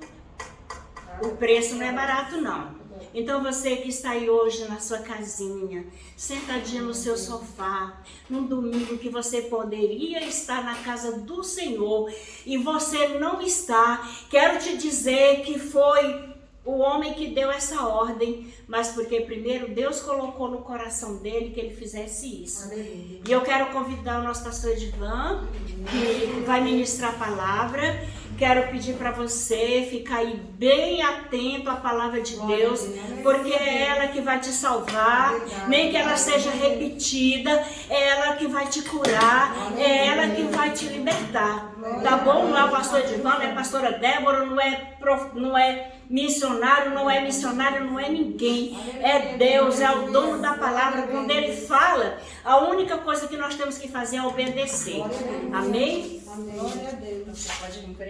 o preço não é barato não. Então você que está aí hoje na sua casinha, sentadinho no seu sofá, num domingo que você poderia estar na casa do Senhor e você não está, quero te dizer que foi o homem que deu essa ordem, mas porque primeiro Deus colocou no coração dele que ele fizesse isso. Aleluia. E eu quero convidar o nosso pastor Edivan, que vai ministrar a palavra. Quero pedir para você ficar aí bem atento à palavra de Deus, porque é ela que vai te salvar, nem que ela seja repetida, é ela que vai te curar, é ela que vai vai te libertar. Tá bom? Não é o pastor Edivaldo, não é a pastora Débora, não é missionário, não é missionário, não é ninguém. É Deus, é o dono da palavra. Quando Ele fala, a única coisa que nós temos que fazer é obedecer. Amém? Glória a Deus. Pode vir por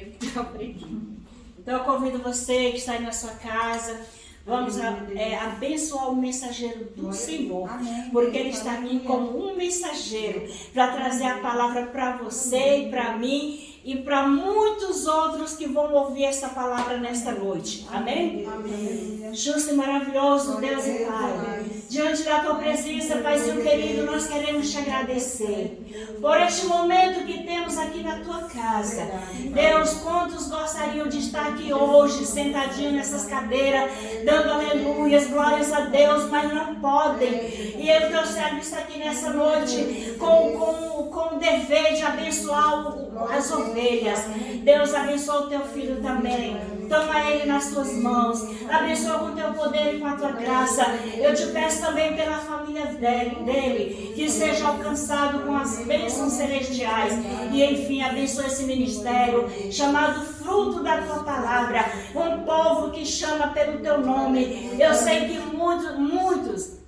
aqui. Então eu convido você que está aí na sua casa. Vamos abençoar o mensageiro do Senhor, porque ele está aqui como um mensageiro para trazer a palavra para você e para mim e para muitos outros que vão ouvir essa palavra nesta noite. Amém? Amém. Justo e maravilhoso Deus e Pai, diante da tua presença, Paizinho querido, nós queremos te agradecer por este momento que temos aqui na tua casa. Deus, quantos gostariam de estar aqui hoje, sentadinho nessas cadeiras, dando aleluias, glórias a Deus, mas não podem. E eu, teu servo, está aqui nessa noite com o dever de abençoar as ovelhas. Deus, abençoa o teu filho também. Toma ele nas tuas mãos. Abençoa com o teu poder e com a tua graça. Eu te peço também pela família dele, que seja alcançado com as bênçãos celestiais. E enfim, abençoa esse ministério, chamado fruto da tua palavra. Um povo que chama pelo teu nome. Eu sei que muitos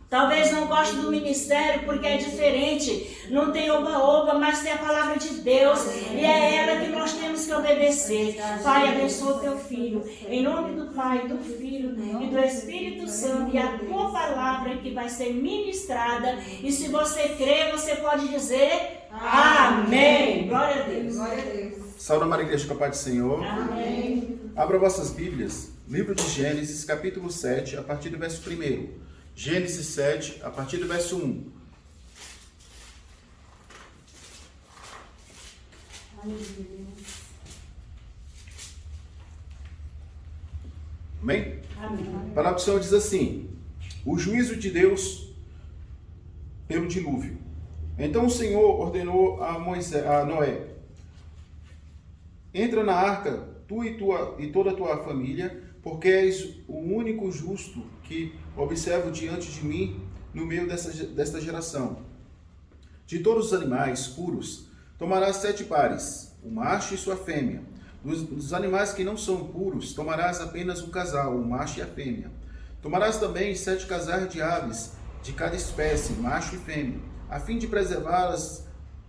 talvez não gostem do ministério porque é diferente. Não tem oba-oba, mas tem a palavra de Deus. E é ela que nós temos que obedecer. Pai, abençoa o teu filho. Em nome do Pai, do Filho e do Espírito Santo. E a tua palavra que vai ser ministrada. E se você crê, você pode dizer amém. Glória a Deus. Glória a Deus. Salve, Maria Igreja, com a paz do Senhor. Amém. Abra vossas Bíblias, livro de Gênesis, capítulo 7, a partir do verso 1. Gênesis 7, a partir do verso 1. Amém? Amém. A palavra do Senhor diz assim: o juízo de Deus pelo dilúvio. Então o Senhor ordenou a Noé: entra na arca, tu e toda a tua família, porque és o único justo que observo diante de mim no meio desta geração. De todos os animais puros, tomarás 7 pares, o macho e sua fêmea. Dos animais que não são puros, tomarás apenas um casal, o macho e a fêmea. Tomarás também 7 casais de aves, de cada espécie, macho e fêmea, a fim de preservá-las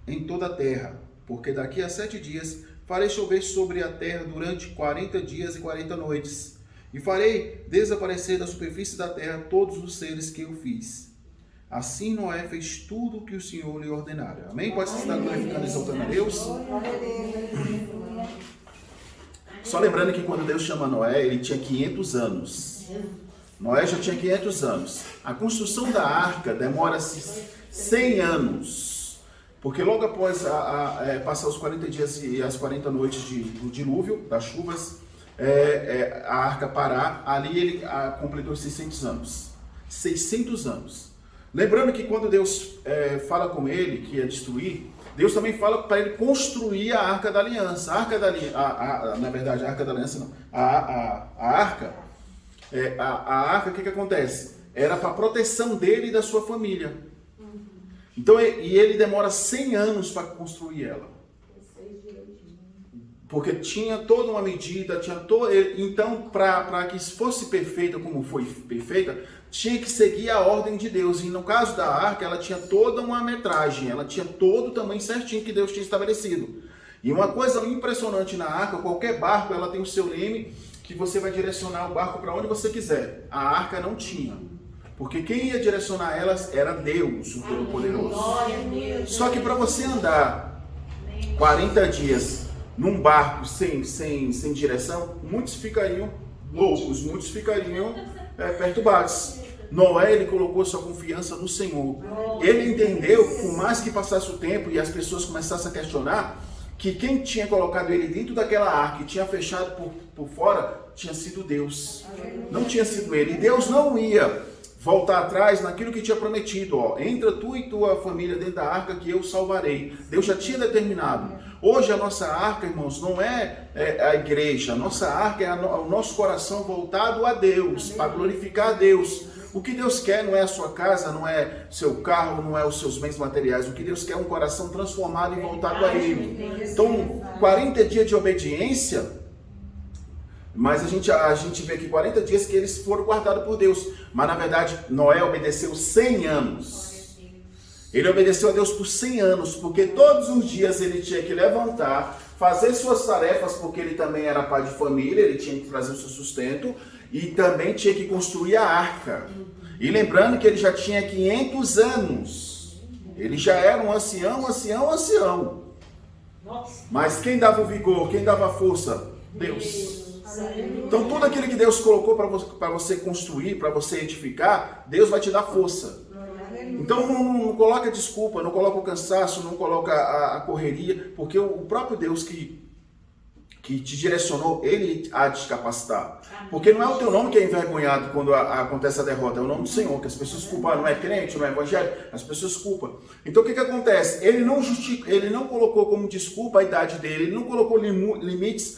em toda a terra, porque daqui a 7 dias farei chover sobre a terra durante 40 dias e 40 noites, e farei desaparecer da superfície da terra todos os seres que eu fiz. Assim Noé fez tudo o que o Senhor lhe ordenara. Amém? Pode estar glorificando e exaltando a Deus? Só lembrando que quando Deus chama Noé, ele tinha 500 anos. Noé já tinha 500 anos. A construção da arca demora-se 100 anos. Porque logo após passar os 40 dias e as 40 noites do dilúvio, das chuvas, a arca parar, ali ele completou 600 anos. 600 anos. Lembrando que quando Deus fala com ele que ia destruir, Deus também fala para ele construir a Arca da Aliança. Na verdade, a Arca da Aliança não. A Arca, o que acontece? Era para a proteção dele e da sua família. Então, e ele demora 100 anos para construir ela. Porque tinha toda uma medida, então, para que fosse perfeita como foi perfeita, tinha que seguir a ordem de Deus. E no caso da arca, ela tinha toda uma metragem, ela tinha todo o tamanho certinho que Deus tinha estabelecido. E uma coisa impressionante na arca, qualquer barco, ela tem o seu leme, que você vai direcionar o barco para onde você quiser. A arca não tinha. Porque quem ia direcionar elas era Deus, o Todo-Poderoso. Só que para você andar 40 dias num barco sem direção, muitos ficariam loucos, muitos ficariam perturbados. Noé, ele colocou sua confiança no Senhor. Ele entendeu, por mais que passasse o tempo e as pessoas começassem a questionar, que quem tinha colocado ele dentro daquela arca e tinha fechado por fora, tinha sido Deus. Não tinha sido ele. E Deus não ia voltar atrás naquilo que tinha prometido. Entra tu e tua família dentro da arca que eu salvarei. Deus já tinha determinado. Hoje a nossa arca, irmãos, não é a igreja. A nossa arca é o nosso coração voltado a Deus, para glorificar a Deus. O que Deus quer não é a sua casa, não é seu carro, não é os seus bens materiais. O que Deus quer é um coração transformado e voltado a Ele. Então, 40 dias de obediência, mas a gente vê que 40 dias que eles foram guardados por Deus. Mas na verdade, Noé obedeceu 100 anos. Ele obedeceu a Deus por 100 anos, porque todos os dias ele tinha que levantar, fazer suas tarefas, porque ele também era pai de família, ele tinha que trazer o seu sustento, e também tinha que construir a arca. E lembrando que ele já tinha 500 anos. Ele já era um ancião. Mas quem dava o vigor, quem dava a força? Deus. Então tudo aquilo que Deus colocou para você construir, para você edificar, Deus vai te dar força. Então não coloca desculpa, não coloca o cansaço, não coloca a correria, porque o próprio Deus que te direcionou, Ele há de te capacitar. Porque não é o teu nome que é envergonhado quando acontece a derrota, é o nome do Senhor, que as pessoas culpam, não é crente, não é evangelho, as pessoas culpam. Então o que acontece? Ele não colocou como desculpa a idade dele, ele não colocou limites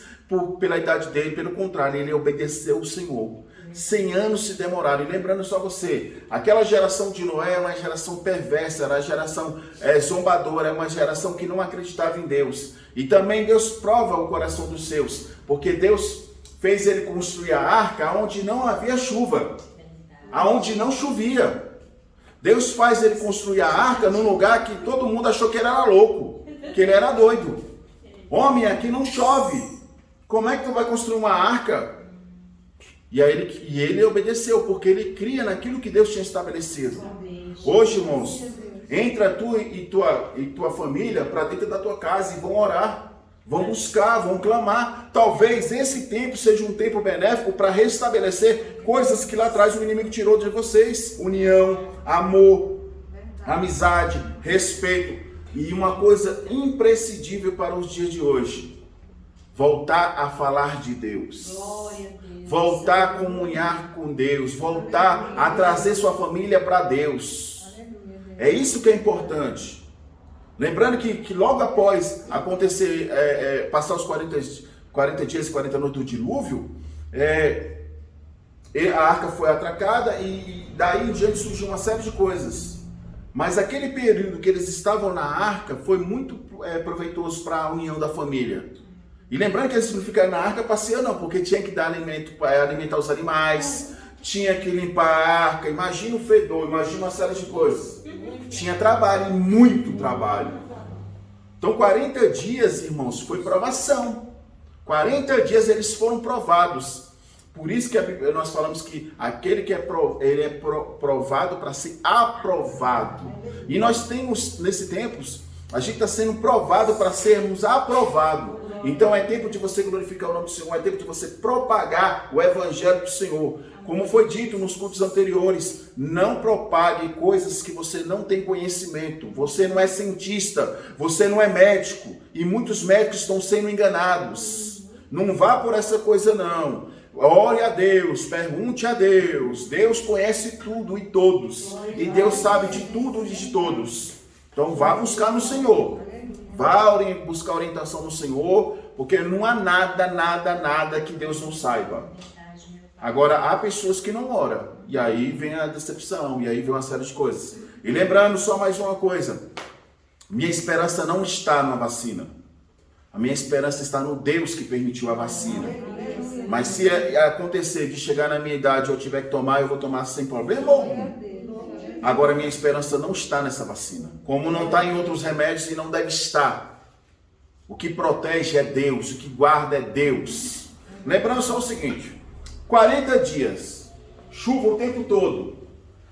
pela idade dele, pelo contrário, ele obedeceu o Senhor. 100 anos se demoraram. E lembrando só você, aquela geração de Noé era uma geração perversa, era uma geração zombadora, era uma geração que não acreditava em Deus. E também Deus prova o coração dos seus, porque Deus fez ele construir a arca onde não havia chuva, aonde não chovia. Deus faz ele construir a arca num lugar que todo mundo achou que ele era louco, que ele era doido. Homem, aqui não chove. Como é que tu vai construir uma arca? E ele obedeceu, porque ele cria naquilo que Deus tinha estabelecido. Hoje, irmãos, entra tu e tua família para dentro da tua casa e vão orar, vão buscar, vão clamar. Talvez esse tempo seja um tempo benéfico para restabelecer coisas que lá atrás o inimigo tirou de vocês. União, amor, amizade, respeito. E uma coisa imprescindível para os dias de hoje: voltar a falar de Deus. Glória a Deus. Voltar a comunhar com Deus, voltar a trazer sua família para Deus. É isso que é importante. Lembrando que logo após acontecer, passar os 40 dias e 40 noites do dilúvio, a arca foi atracada e daí em diante surgiu uma série de coisas. Mas aquele período que eles estavam na arca foi muito proveitoso para a união da família. E lembrando que eles não ficaram na arca passeando, não, porque tinha que dar alimento para alimentar os animais, tinha que limpar a arca, imagina o fedor, imagina uma série de coisas. Tinha trabalho, muito trabalho. Então 40 dias, irmãos, foi provação. 40 dias eles foram provados. Por isso que nós falamos que aquele que ele é provado para ser aprovado. E nós temos, nesse tempo, a gente está sendo provado para sermos aprovados. Então é tempo de você glorificar o nome do Senhor, é tempo de você propagar o evangelho do Senhor. Como foi dito nos cultos anteriores, não propague coisas que você não tem conhecimento. Você não é cientista, você não é médico, e muitos médicos estão sendo enganados. Não vá por essa coisa não. Ore a Deus, pergunte a Deus. Deus conhece tudo e todos, e Deus sabe de tudo e de todos. Então vá buscar no Senhor. Vá buscar orientação no Senhor, porque não há nada que Deus não saiba. Agora, há pessoas que não oram, e aí vem a decepção, e aí vem uma série de coisas. E lembrando só mais uma coisa: minha esperança não está na vacina. A minha esperança está no Deus que permitiu a vacina. Mas se acontecer de chegar na minha idade e eu tiver que tomar, eu vou tomar sem problema algum. Agora, minha esperança não está nessa vacina, como não está em outros remédios e não deve estar. O que protege é Deus, o que guarda é Deus. Lembrando só o seguinte: 40 dias, chuva o tempo todo.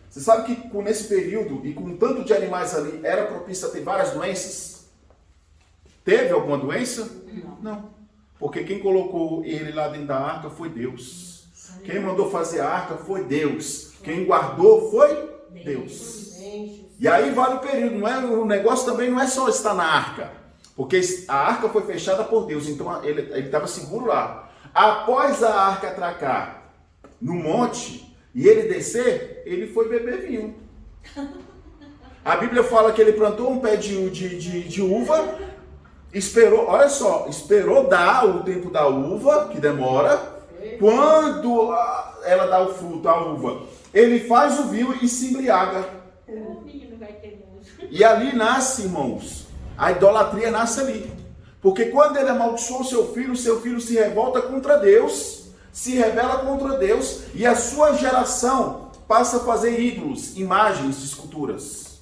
Você sabe que nesse período e com tanto de animais ali, era propício a ter várias doenças? Teve alguma doença? Não. Porque quem colocou ele lá dentro da arca foi Deus. Quem mandou fazer a arca foi Deus. Quem guardou foi Deus. E aí vale o período, o negócio também não é só estar na arca, porque a arca foi fechada por Deus, então ele estava seguro lá. Após a arca atracar no monte e ele descer, ele foi beber vinho. A Bíblia fala que ele plantou um pé de uva, esperou, olha só, esperou dar o tempo da uva, que demora, quando ela dá o fruto, a uva, ele faz o vinho e se embriaga. E ali nasce, irmãos, a idolatria nasce ali. Porque quando ele amaldiçoa o seu filho se revolta contra Deus, se rebela contra Deus, e a sua geração passa a fazer ídolos, imagens de esculturas.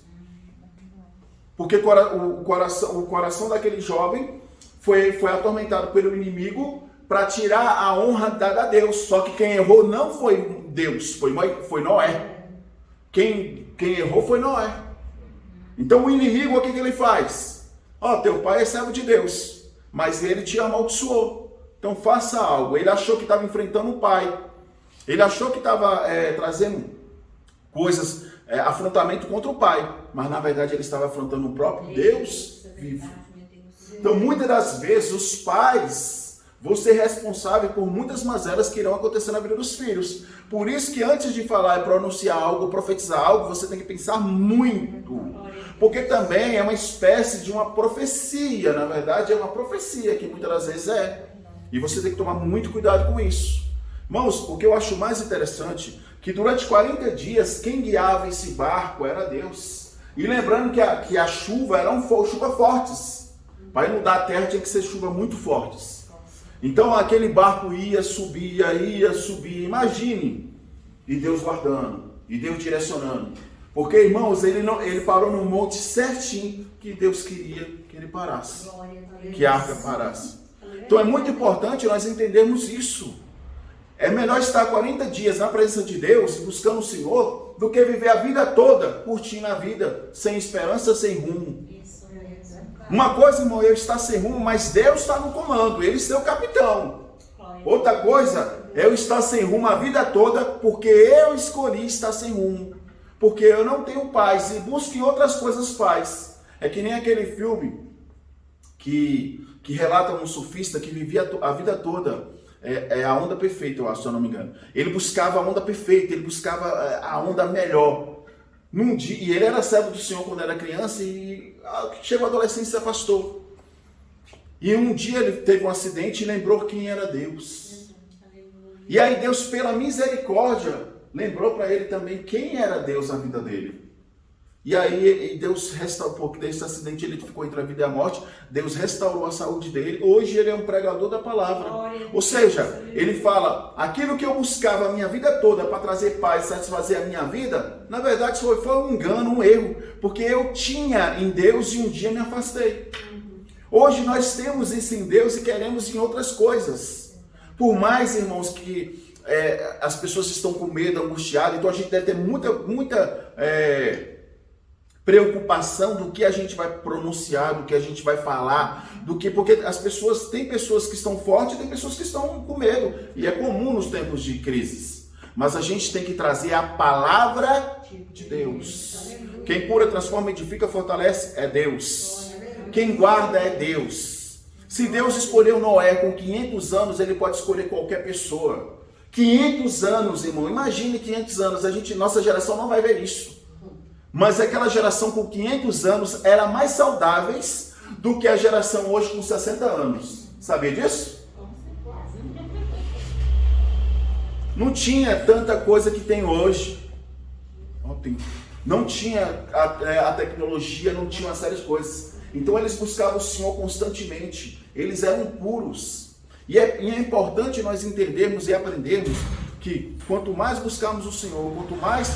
Porque o coração daquele jovem foi atormentado pelo inimigo para tirar a honra dada a Deus. Só que quem errou não foi Deus, foi Noé. Quem errou foi Noé. Então o inimigo, o que ele faz? Teu pai é servo de Deus, mas ele te amaldiçoou. Então faça algo. Ele achou que estava enfrentando o pai. Ele achou que estava trazendo coisas, afrontamento contra o pai. Mas na verdade ele estava afrontando o próprio Deus vivo. Então muitas das vezes os pais vão ser responsáveis por muitas mazelas que irão acontecer na vida dos filhos. Por isso que antes de falar e pronunciar algo, profetizar algo, você tem que pensar muito. Porque também é uma espécie de uma profecia. Na verdade é uma profecia que muitas das vezes é. E você tem que tomar muito cuidado com isso. Irmãos, o que eu acho mais interessante, que durante 40 dias quem guiava esse barco era Deus. E lembrando que a chuva eram chuvas fortes. Para inundar a terra tinha que ser chuvas muito fortes. Então aquele barco ia subir. Imagine. E Deus guardando. E Deus direcionando. Porque, irmãos, ele parou no monte certinho que Deus queria que ele parasse. Que a arca parasse. Então é muito importante nós entendermos isso. É melhor estar 40 dias na presença de Deus, buscando o Senhor, do que viver a vida toda curtindo a vida, sem esperança, sem rumo. Uma coisa, irmão, eu estar sem rumo, mas Deus está no comando, Ele é o capitão. Outra coisa, eu estar sem rumo a vida toda, porque eu escolhi estar sem rumo. Porque eu não tenho paz e busco em outras coisas paz. É que nem aquele filme que relata um surfista que vivia a vida toda a onda perfeita, eu acho, se eu não me engano. Ele buscava a onda perfeita, ele buscava a onda melhor. Num dia, e ele era servo do Senhor quando era criança e chegou a adolescência e se afastou. E um dia ele teve um acidente e lembrou quem era Deus. E aí Deus, pela misericórdia, lembrou para ele também quem era Deus na vida dele. E aí Deus restaurou, porque desse acidente ele ficou entre a vida e a morte, Deus restaurou a saúde dele. Hoje ele é um pregador da palavra. Ou seja, ele fala, aquilo que eu buscava a minha vida toda para trazer paz, satisfazer a minha vida, na verdade foi um engano, um erro, porque eu tinha em Deus e um dia me afastei. Hoje nós temos isso em Deus e queremos em outras coisas. Por mais, irmãos, que as pessoas estão com medo, angustiadas, então a gente deve ter muita preocupação do que a gente vai pronunciar, do que a gente vai falar, porque tem pessoas que estão fortes e tem pessoas que estão com medo, e é comum nos tempos de crises. Mas a gente tem que trazer a palavra de Deus. Quem cura, transforma, edifica, fortalece é Deus. Quem guarda é Deus. Se Deus escolheu Noé com 500 anos, Ele pode escolher qualquer pessoa. 500 anos, irmão, imagine 500 anos, nossa geração não vai ver isso. Mas aquela geração com 500 anos era mais saudáveis do que a geração hoje com 60 anos. Sabia disso? Não tinha tanta coisa que tem hoje. Não tinha a tecnologia, não tinha uma série de coisas. Então eles buscavam o Senhor constantemente. Eles eram puros. E é importante nós entendermos e aprendermos que quanto mais buscarmos o Senhor, quanto mais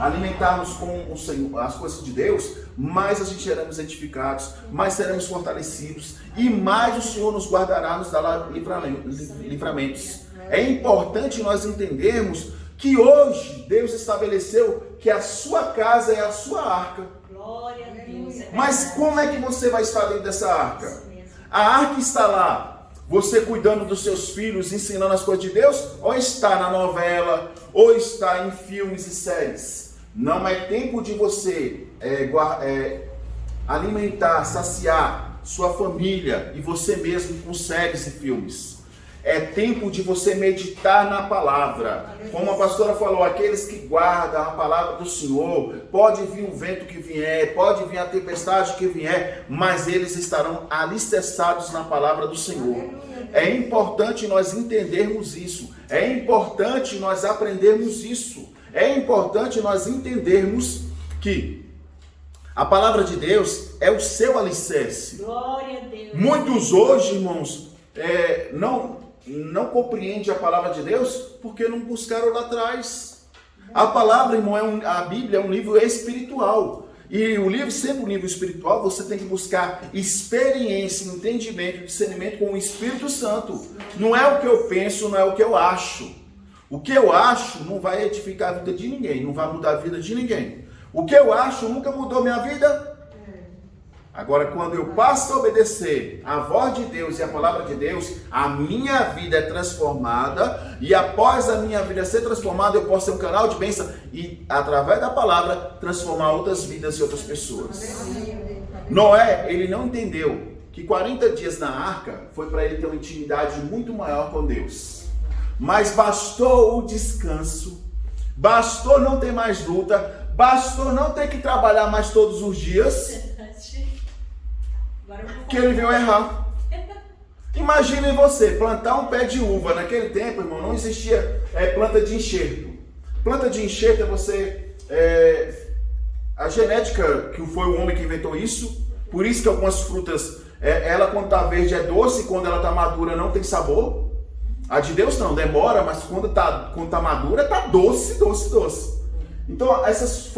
alimentarmos com o Senhor, as coisas de Deus, mais a gente seremos edificados, mais seremos fortalecidos e mais o Senhor nos guardará, nos dará livramentos. É importante nós entendermos que hoje Deus estabeleceu que a sua casa é a sua arca. Glória a Deus. Mas como é que você vai estar dentro dessa arca? A arca está lá, você cuidando dos seus filhos, ensinando as coisas de Deus, ou está na novela, ou está em filmes e séries? Não é tempo de você alimentar, saciar sua família e você mesmo com séries e filmes. É tempo de você meditar na palavra. Como a pastora falou, aqueles que guardam a palavra do Senhor, pode vir o vento que vier, pode vir a tempestade que vier, mas eles estarão alicerçados na palavra do Senhor. É importante nós entendermos isso. É importante nós aprendermos isso. É importante nós entendermos que a palavra de Deus é o seu alicerce. Glória a Deus. Muitos hoje, irmãos, não compreendem a palavra de Deus porque não buscaram lá atrás. A palavra, irmão, a Bíblia é um livro espiritual. E o livro, sendo um livro espiritual, você tem que buscar experiência, entendimento, discernimento com o Espírito Santo. Não é o que eu penso, não é o que eu acho. O que eu acho não vai edificar a vida de ninguém, não vai mudar a vida de ninguém. O que eu acho nunca mudou minha vida. Agora, quando eu passo a obedecer a voz de Deus e a palavra de Deus, a minha vida é transformada, e após a minha vida ser transformada, eu posso ser um canal de bênção e, através da palavra, transformar outras vidas e outras pessoas. Noé, ele não entendeu que 40 dias na arca foi para ele ter uma intimidade muito maior com Deus. Mas bastou o descanso, bastou não ter mais luta, bastou não ter que trabalhar mais todos os dias, que ele veio errar. Imagine você plantar um pé de uva. Naquele tempo, irmão, não existia planta de enxerto. Planta de enxerto é você... a genética, que foi o homem que inventou isso. Por isso que algumas frutas, ela quando está verde é doce, quando ela está madura não tem sabor. A de Deus não, demora, mas quando tá madura está doce, doce, doce. Então essas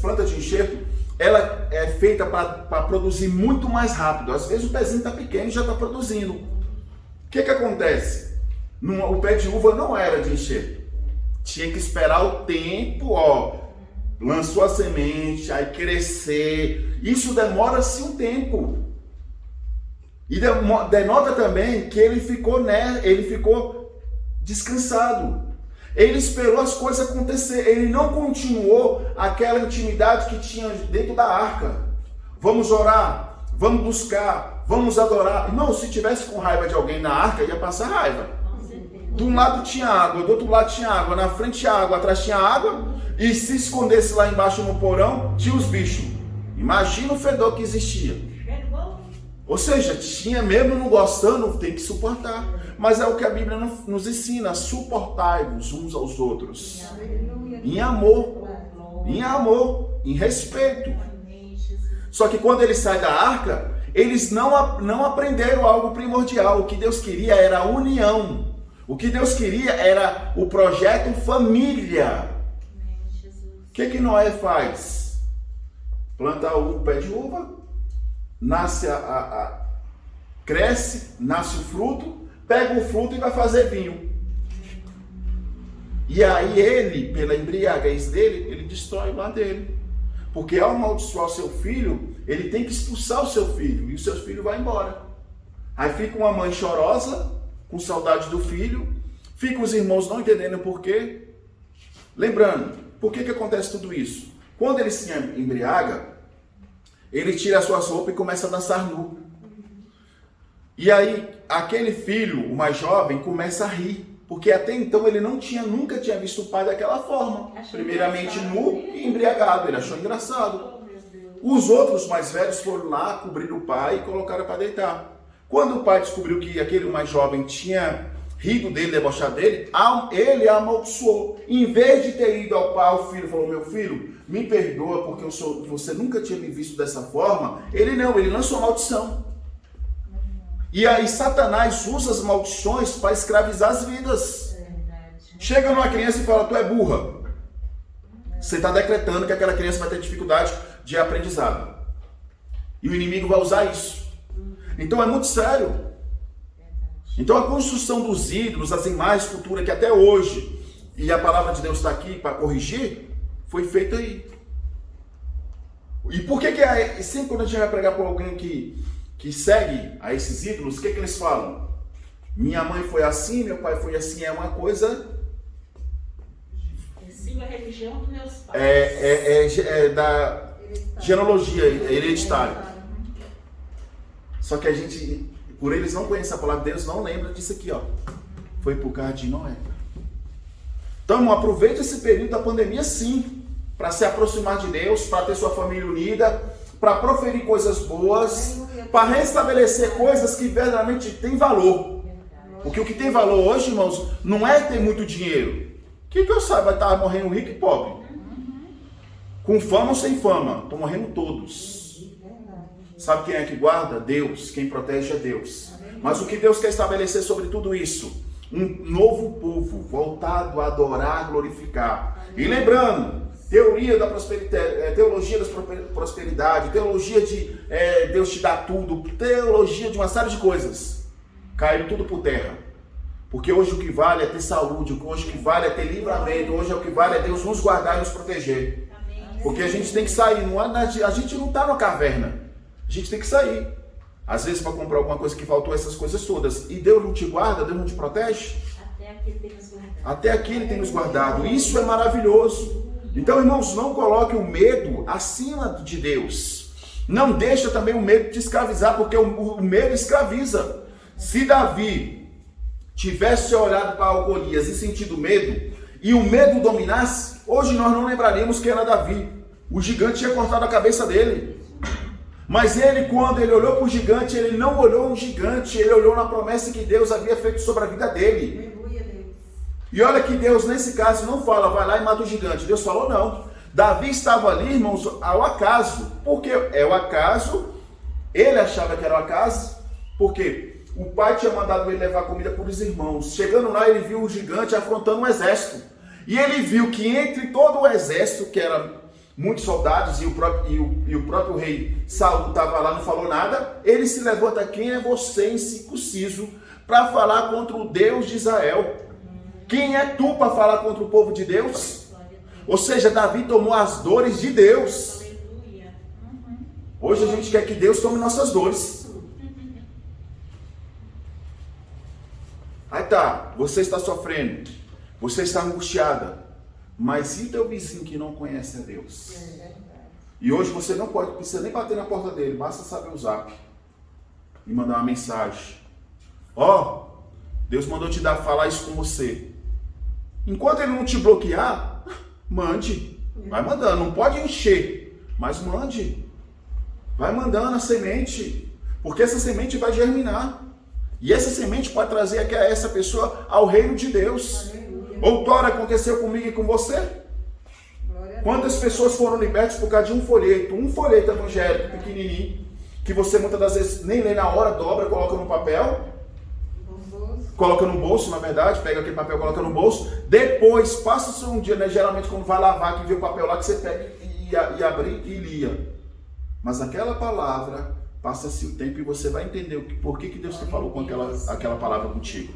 plantas de enxerto, ela é feita para produzir muito mais rápido. Às vezes o pezinho está pequeno e já está produzindo. O que acontece? O pé de uva não era de enxerto. Tinha que esperar o tempo, lançou a semente, aí crescer. Isso demora-se um tempo. E denota também que ele ficou descansado. Ele esperou as coisas acontecer. Ele não continuou aquela intimidade que tinha dentro da arca. Vamos orar, vamos buscar, vamos adorar. Irmão, se tivesse com raiva de alguém na arca, ia passar raiva. De um lado tinha água, do outro lado tinha água, na frente tinha água, atrás tinha água. E se escondesse lá embaixo no porão, tinha os bichos. Imagina o fedor que existia. Ou seja, tinha mesmo não gostando, tem que suportar. Mas é o que a Bíblia nos ensina, suportai-vos uns aos outros. Em amor, em respeito. Só que quando eles saem da arca, eles não aprenderam algo primordial. O que Deus queria era a união. O que Deus queria era o projeto família. O que Noé faz? Planta o pé de uva, nasce cresce, nasce o fruto, pega o fruto e vai fazer vinho. E aí ele, pela embriaguez dele, ele destrói o lar dele. Porque ao amaldiçoar o seu filho, ele tem que expulsar o seu filho, e o seu filho vai embora. Aí fica uma mãe chorosa, com saudade do filho, fica os irmãos não entendendo por quê. Lembrando, por que acontece tudo isso? Quando ele se embriaga, ele tira as suas roupas e começa a dançar nu. E aí, aquele filho, o mais jovem, começa a rir. Porque até então ele nunca tinha visto o pai daquela forma. Primeiramente nu e embriagado. Ele achou engraçado. Os outros mais velhos foram lá, cobriram o pai e colocaram para deitar. Quando o pai descobriu que aquele mais jovem tinha rido dele, debochado dele, ele amaldiçoou. Em vez de ter ido ao pai, ao filho, falou: meu filho, me perdoa porque você nunca tinha me visto dessa forma. Ele lançou a maldição. E aí Satanás usa as maldições para escravizar as vidas. Chega numa criança e fala: tu é burra. Você está decretando que aquela criança vai ter dificuldade de aprendizado. E o inimigo vai usar isso. Então é muito sério. Então a construção dos ídolos, as imagens, cultura que até hoje, e a palavra de Deus está aqui para corrigir, foi feita aí. E por que sempre quando a gente vai pregar para alguém que segue a esses ídolos, o que eles falam? Minha mãe foi assim, meu pai foi assim, é uma coisa... Eu sigo a religião dos meus pais. É da genealogia, hereditária. Só que a gente por eles não conhecerem a palavra de Deus, não lembra disso aqui, ó. Foi por causa de Noé. Então, aproveite esse período da pandemia, sim, para se aproximar de Deus, para ter sua família unida, para proferir coisas boas, para restabelecer coisas que verdadeiramente têm valor. Porque o que tem valor hoje, irmãos, não é ter muito dinheiro. Que eu saiba, vai estar morrendo rico e pobre. Com fama ou sem fama, estão morrendo todos. Sabe quem é que guarda? Deus. Quem protege é Deus. Mas o que Deus quer estabelecer sobre tudo isso? Um novo povo voltado a adorar, glorificar. E lembrando, teoria da prosperidade, teologia da prosperidade, teologia de Deus te dá tudo, teologia de uma série de coisas. Caiu tudo por terra. Porque hoje o que vale é ter saúde, hoje o que vale é ter livramento, hoje o que vale é Deus nos guardar e nos proteger. Porque a gente tem que sair, a gente não está numa caverna, a gente tem que sair. Às vezes para comprar alguma coisa que faltou, essas coisas todas. E Deus não te guarda, Deus não te protege? Até aqui Ele tem nos guardado. Até aqui Ele tem nos guardado. Isso é maravilhoso. Então, irmãos, não coloque o medo acima de Deus. Não deixa também o medo te escravizar, porque o medo escraviza. Se Davi tivesse olhado para o Golias e sentido medo, e o medo dominasse, hoje nós não lembraríamos quem era Davi. O gigante tinha cortado a cabeça dele. Mas ele, quando ele olhou para o gigante, ele não olhou um gigante, ele olhou na promessa que Deus havia feito sobre a vida dele. E olha que Deus, nesse caso, não fala, vai lá e mata o gigante. Deus falou, não. Davi estava ali, irmãos, ao acaso. Por que é o acaso? Ele achava que era o acaso, porque o pai tinha mandado ele levar comida para os irmãos. Chegando lá, ele viu o gigante afrontando um exército. E ele viu que entre todo o exército, que era muitos soldados, e o próprio rei Saul estava lá, não falou nada, ele se levanta, quem é você, incircunciso, para falar contra o Deus de Israel? Quem é tu para falar contra o povo de Deus? Ou seja, Davi tomou as dores de Deus. Hoje a gente quer que Deus tome nossas dores. Aí tá, você está sofrendo, você está angustiada, mas e teu vizinho que não conhece a Deus? E hoje você não precisa nem bater na porta dele, basta saber o zap e mandar uma mensagem. Ó, Deus mandou te falar isso com você. Enquanto ele não te bloquear, mande. Vai mandando, não pode encher, mas mande. Vai mandando a semente, porque essa semente vai germinar. E essa semente pode trazer essa pessoa ao reino de Deus. Outrora aconteceu comigo e com você. Quantas pessoas foram libertas por causa de um folheto evangélico pequenininho, que você muitas das vezes nem lê na hora, dobra, coloca no papel, coloca no bolso, na verdade, pega aquele papel, coloca no bolso, depois, passa um dia, né, geralmente quando vai lavar, que vê o papel lá, que você pega e abre e lia. Mas aquela palavra, passa-se o tempo e você vai entender por que Deus te falou com aquela palavra contigo.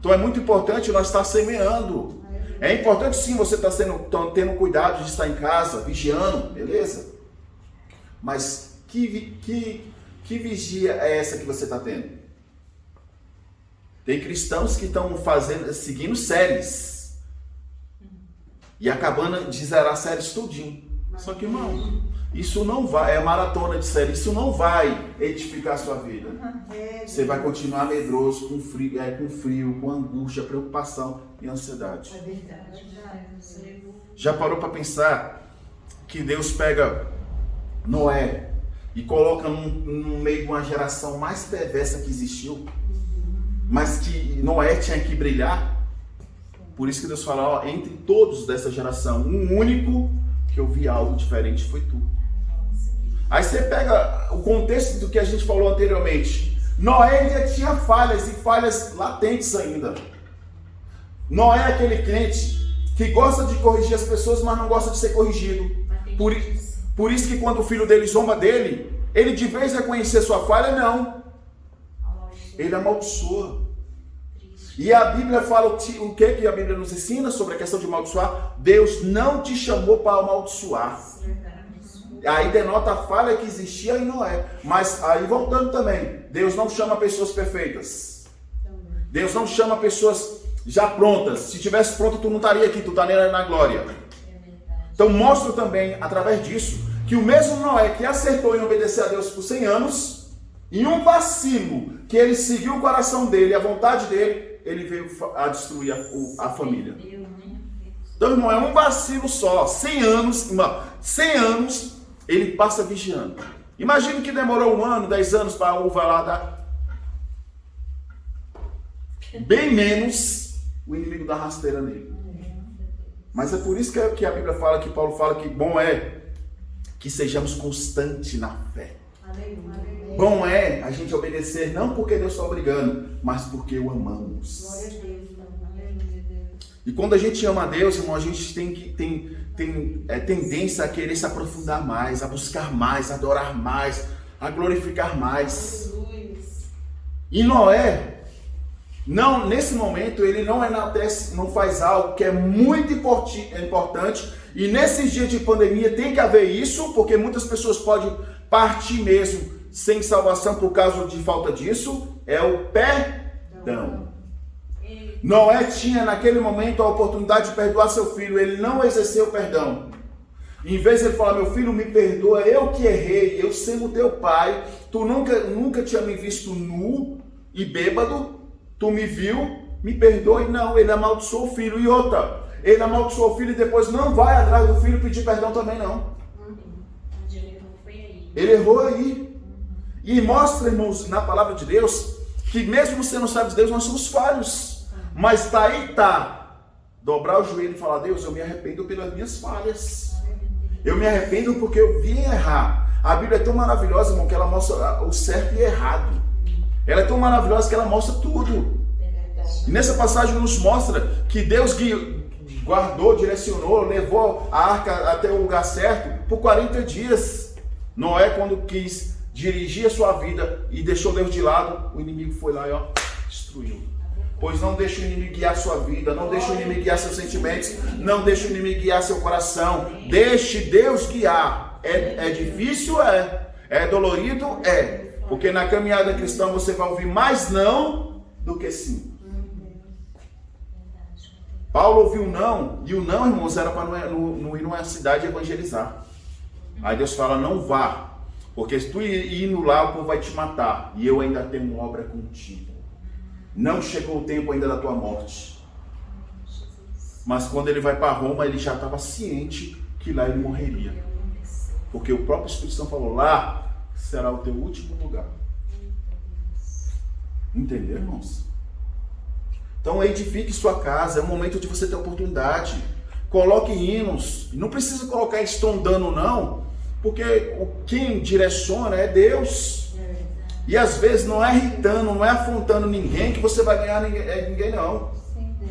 Então é muito importante nós estar semeando. É importante sim você estar tendo cuidado de estar em casa, vigiando, beleza? Mas que vigia é essa que você está tendo? Tem cristãos que estão seguindo séries e acabando de zerar séries tudinho. Só que, irmão, isso não vai, é maratona de série, isso não vai edificar a sua vida. Você vai continuar medroso, com frio, com angústia, preocupação e ansiedade. É verdade. Já parou para pensar que Deus pega Noé e coloca no meio de uma geração mais perversa que existiu, mas que Noé tinha que brilhar? Por isso que Deus fala, ó, entre todos dessa geração, um único que eu vi algo diferente foi tu. Aí você pega o contexto do que a gente falou anteriormente. Noé ainda tinha falhas, e falhas latentes ainda. Noé é aquele crente que gosta de corrigir as pessoas, mas não gosta de ser corrigido. Por isso que quando o filho dele zomba dele, ele de vez reconhecer sua falha, não. Ele amaldiçoa. E a Bíblia fala o que a Bíblia nos ensina sobre a questão de amaldiçoar? Deus não te chamou para amaldiçoar. Aí denota a falha que existia em Noé. Mas aí voltando também, Deus não chama pessoas perfeitas. Deus não chama pessoas já prontas. Se tivesse pronto, tu não estaria aqui, tu estaria na glória. Então mostra também, através disso, que o mesmo Noé que acertou em obedecer a Deus por 100 anos, Em um vacilo que ele seguiu o coração dele, a vontade dele, ele veio a destruir a família. Então, irmão, é um vacilo só. 100 anos, irmão, 100 anos ele passa vigiando. Imagine que demorou 1 ano, 10 anos para a uva lá dar. Bem menos o inimigo da rasteira nele. Mas é por isso que a Bíblia fala, que Paulo fala que bom é que sejamos constantes na fé. Bom é a gente obedecer, não porque Deus está obrigando, mas porque o amamos. E quando a gente ama a Deus, irmão, a gente tem tendência a querer se aprofundar mais, a buscar mais, a adorar mais, a glorificar mais. E Noé, não, nesse momento, ele não enaltece, não faz algo que é muito importante. E nesses dias de pandemia tem que haver isso, porque muitas pessoas podem partir mesmo sem salvação por causa de falta disso. É o perdão. Noé tinha naquele momento a oportunidade de perdoar seu filho. Ele não exerceu o perdão. Em vez de ele falar: meu filho, me perdoa, eu que errei, eu sendo teu pai, tu nunca tinha me visto nu e bêbado, tu me viu, me perdoe. Não, ele amaldiçoou o filho. E outra, ele amaldiçoou o filho e depois não vai atrás do filho pedir perdão também não. Ele errou aí. E mostra, irmãos, na palavra de Deus, que mesmo sendo sábios de Deus, nós somos falhos. Mas dobrar o joelho e falar: Deus, eu me arrependo pelas minhas falhas. Eu me arrependo porque eu vim errar. A Bíblia é tão maravilhosa, irmão, que ela mostra o certo e errado. Ela é tão maravilhosa que ela mostra tudo. E nessa passagem nos mostra que Deus guardou, direcionou, levou a arca até o lugar certo por 40 dias. Noé, quando quis dirigir a sua vida e deixou Deus de lado, o inimigo foi lá e destruiu. Pois não deixe o inimigo guiar a sua vida, não deixe o inimigo guiar seus sentimentos, não deixe o inimigo guiar seu coração. Deixe Deus guiar. É difícil? É dolorido? É. Porque na caminhada cristã você vai ouvir mais não do que sim. Paulo ouviu não, e o não, irmãos, era para não ir numa cidade evangelizar. Aí Deus fala: não vá, porque se tu ir indo lá, o povo vai te matar, e eu ainda tenho uma obra contigo. Não chegou o tempo ainda da tua morte. Mas quando ele vai para Roma, ele já estava ciente que lá ele morreria. Porque o próprio Espírito Santo falou: lá será o teu último lugar. Entendeu, irmãos? Então edifique sua casa, é o momento de você ter oportunidade. Coloque hinos. Não precisa colocar estrondando não, porque quem direciona é Deus. E às vezes não é irritando, não é afrontando ninguém que você vai ganhar ninguém não.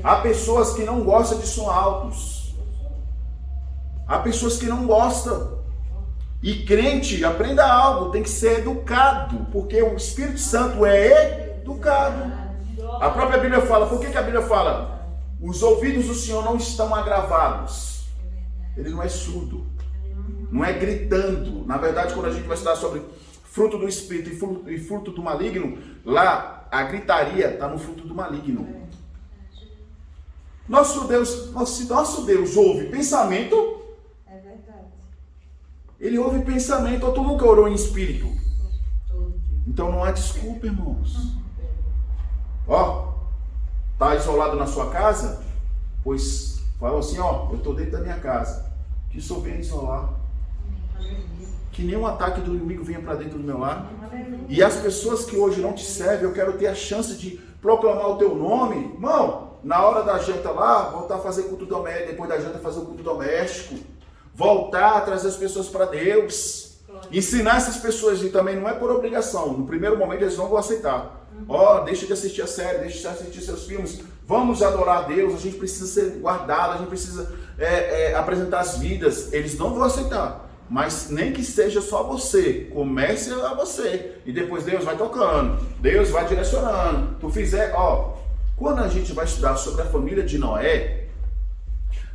Há pessoas que não gostam de som altos. Há pessoas que não gostam. E crente, aprenda algo, tem que ser educado, porque o Espírito Santo é educado. A própria Bíblia fala, por que a Bíblia fala? Os ouvidos do Senhor não estão agravados. Ele não é surdo. Não é gritando. Na verdade, quando a gente vai estudar sobre fruto do Espírito e fruto do maligno, lá a gritaria está no fruto do maligno. Nosso Deus ouve pensamento. É verdade. Ele ouve pensamento. Ou tu nunca orou em espírito? Então não há desculpa, irmãos. Tá isolado na sua casa? Pois fala assim: eu estou dentro da minha casa. Que só venha isolar. Que nenhum ataque do inimigo venha para dentro do meu lar. E as pessoas que hoje não te servem, eu quero ter a chance de proclamar o teu nome. Irmão, na hora da janta lá, voltar a fazer culto doméstico. Depois da janta, fazer o culto doméstico. Voltar a trazer as pessoas para Deus. Ensinar essas pessoas, e também não é por obrigação. No primeiro momento eles não vão aceitar. Deixa de assistir a série, deixa de assistir seus filmes. Vamos adorar a Deus, a gente precisa ser guardado, a gente precisa apresentar as vidas. Eles não vão aceitar. Mas nem que seja só você, comece a você. E depois Deus vai tocando, Deus vai direcionando. Tu fizer, quando a gente vai estudar sobre a família de Noé,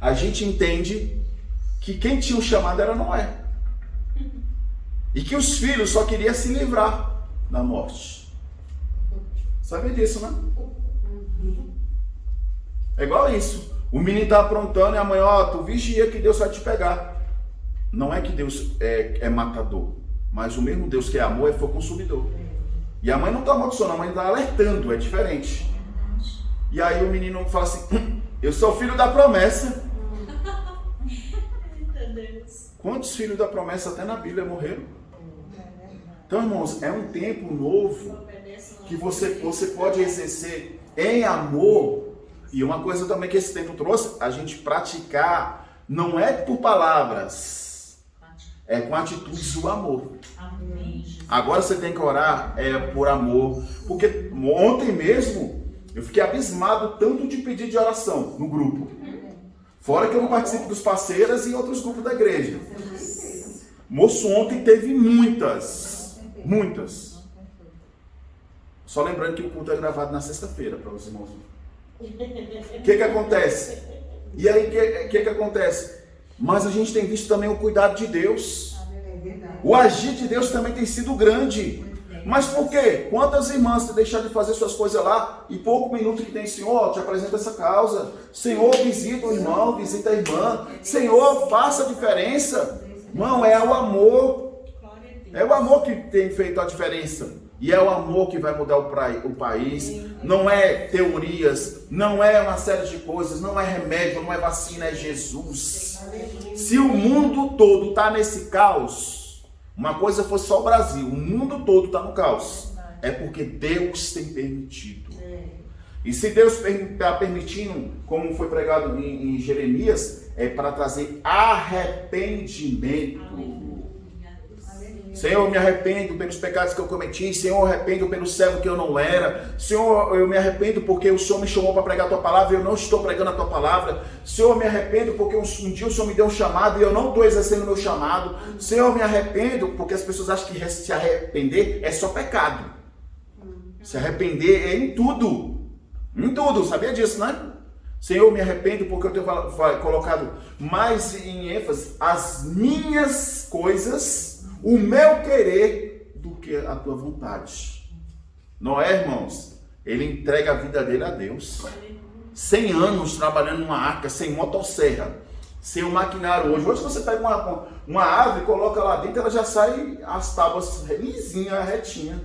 a gente entende que quem tinha o chamado era Noé. E que os filhos só queriam se livrar da morte. Sabia disso, né? É igual isso. O menino está aprontando e amanhã, tu vigia que Deus vai te pegar. Não é que Deus é matador, mas o mesmo Deus que é amor é fogo consumidor. E a mãe não está amaldiçoando, a mãe está alertando, é diferente. E aí o menino fala assim, eu sou filho da promessa. Quantos filhos da promessa até na Bíblia morreram? Então, irmãos, é um tempo novo que você pode exercer em amor. E uma coisa também que esse tempo trouxe, a gente praticar, não é por palavras, é com atitudes do amor. Agora você tem que orar por amor. Porque ontem mesmo eu fiquei abismado tanto de pedido de oração no grupo. Fora que eu não participo dos parceiros e outros grupos da igreja. Moço, ontem teve muitas. Só lembrando que o culto é gravado na sexta-feira, para os irmãos. O que acontece? E aí, o que acontece? Mas a gente tem visto também o cuidado de Deus. O agir de Deus também tem sido grande. Mas por quê? Quantas irmãs deixaram de fazer suas coisas lá e pouco minuto que tem, Senhor, te apresenta essa causa. Senhor, visita o irmão, visita a irmã. Senhor, faça a diferença. Irmão, é o amor. É o amor que tem feito a diferença. E é o amor que vai mudar o país. Não é teorias, não é uma série de coisas, não é remédio, não é vacina, é Jesus. Se o mundo todo está nesse caos, uma coisa fosse só o Brasil, o mundo todo está no caos, é porque Deus tem permitido. E se Deus está permitindo, como foi pregado em Jeremias, é para trazer arrependimento. Senhor, eu me arrependo pelos pecados que eu cometi. Senhor, eu me arrependo pelo servo que eu não era. Senhor, eu me arrependo porque o Senhor me chamou para pregar a tua palavra e eu não estou pregando a tua palavra. Senhor, eu me arrependo porque um dia o Senhor me deu um chamado e eu não estou exercendo o meu chamado. Senhor, eu me arrependo porque as pessoas acham que se arrepender é só pecado. Se arrepender é em tudo. Em tudo, sabia disso, né? Senhor, eu me arrependo porque eu tenho colocado mais em ênfase as minhas coisas, o meu querer, do que a tua vontade. Noé, irmãos, ele entrega a vida dele a Deus. 100 anos trabalhando numa arca, sem motosserra, sem um maquinário hoje. Hoje você pega uma árvore, coloca lá dentro, ela já sai as tábuas lisinha, retinha.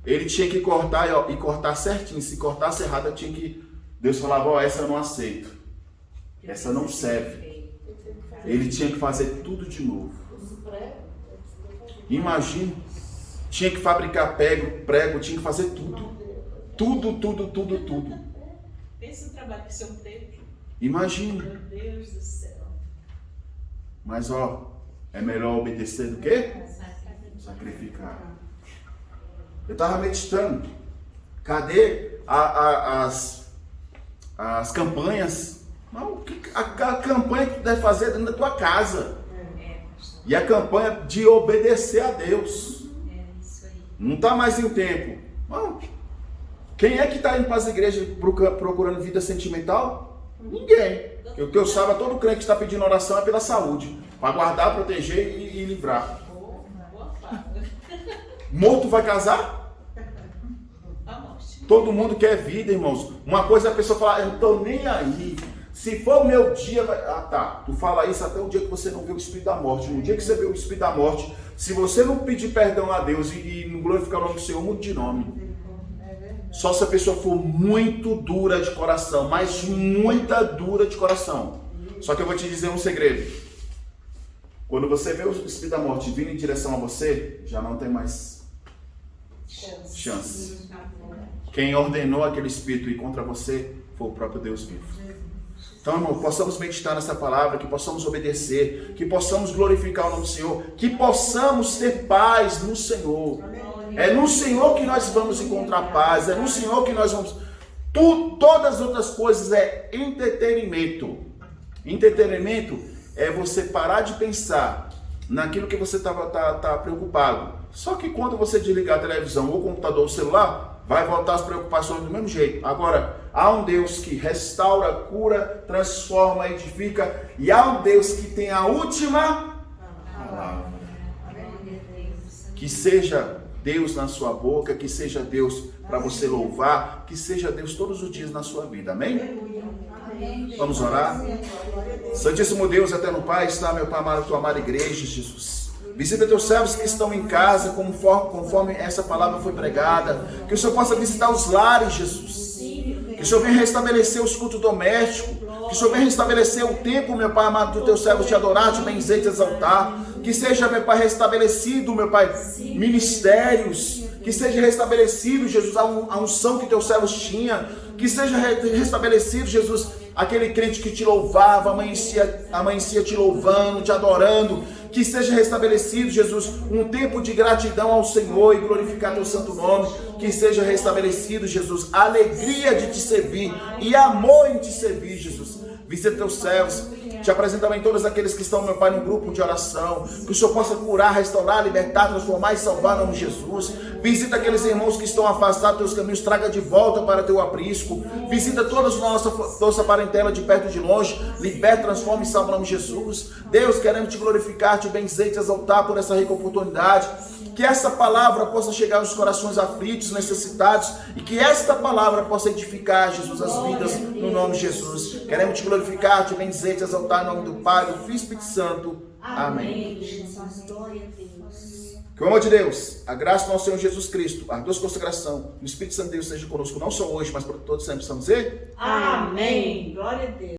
Ele tinha que cortar e cortar certinho. Se cortasse errado, tinha que... Deus falava, ó, essa eu não aceito. Essa não serve. Ele tinha que fazer tudo de novo. Imagina, tinha que fabricar prego, tinha que fazer tudo. Tudo. Pensa no trabalho que o Senhor teve. Imagina. Meu Deus do céu. Mas ó, é melhor obedecer do que sacrificar. Eu estava meditando. Cadê as campanhas? Não, a campanha que tu deve fazer dentro da tua casa. E a campanha de obedecer a Deus. Não está mais em tempo. Não. Quem é que está indo para as igrejas procurando vida sentimental? Ninguém. O que eu saiba, todo crente que está pedindo oração é pela saúde. Para guardar, proteger e livrar. Morto vai casar? Todo mundo quer vida, irmãos. Uma coisa é a pessoa falar, eu não estou nem aí. Se for o meu dia, vai... Ah, tá. Tu fala isso até o dia que você não vê o Espírito da morte. No dia que você vê o Espírito da morte, se você não pedir perdão a Deus e não glorificar o nome do Senhor, mude de nome. Só se a pessoa for muito dura de coração, mas muita dura de coração. Só que eu vou te dizer um segredo. Quando você vê o Espírito da morte vindo em direção a você, já não tem mais chance. Quem ordenou aquele Espírito ir contra você foi o próprio Deus vivo. Então, irmão, possamos meditar nessa palavra, que possamos obedecer, que possamos glorificar o nome do Senhor, que possamos ter paz no Senhor. É no Senhor que nós vamos encontrar paz, é no Senhor que nós vamos... Todas as outras coisas é entretenimento. Entretenimento é você parar de pensar naquilo que você tá preocupado. Só que quando você desligar a televisão ou o computador ou o celular, vai voltar as preocupações do mesmo jeito. Agora, há um Deus que restaura, cura, transforma, edifica. E há um Deus que tem a última palavra. Que seja Deus na sua boca, que seja Deus para você louvar, que seja Deus todos os dias na sua vida. Amém? Vamos orar? Santíssimo Deus, eterno Pai, está, meu Pai amado, tua amada igreja, Jesus. Visita teus servos que estão em casa, conforme essa palavra foi pregada. Que o Senhor possa visitar os lares, Jesus. Que o Senhor venha restabelecer os cultos domésticos. Que o Senhor venha restabelecer o tempo, meu Pai amado, dos teus servos de adorar, de benzer e te exaltar. Que seja, meu Pai, restabelecido, meu Pai, ministérios. Que seja restabelecido, Jesus, a unção que teus servos tinham. Que seja restabelecido, Jesus, aquele crente que te louvava, amanhecia te louvando, te adorando. Que seja restabelecido, Jesus, um tempo de gratidão ao Senhor e glorificar teu santo nome. Que seja restabelecido, Jesus, alegria de te servir e amor em te servir, Jesus. Visita teus servos. Te apresento também todos aqueles que estão, meu Pai, no grupo de oração. Que o Senhor possa curar, restaurar, libertar, transformar e salvar no nome de Jesus. Visita aqueles irmãos que estão afastados dos teus caminhos. Traga de volta para teu aprisco. Visita toda a nossa parentela de perto e de longe. Liberta, transforma e salva no nome de Jesus. Deus, queremos te glorificar, te benzer e te exaltar por essa rica oportunidade. Que essa palavra possa chegar aos corações aflitos, necessitados. E que esta palavra possa edificar, Jesus, as vidas no nome de Jesus. Queremos te glorificar, te benzer, te exaltar em nome do Pai, do Filho e do Espírito Santo. Amém. Jesus, glória a Deus. Que o amor de Deus, a graça do nosso Senhor Jesus Cristo, a doce consagração, o Espírito Santo de Deus seja conosco, não só hoje, mas para todos sempre. Precisamos dizer? Amém. Glória a Deus.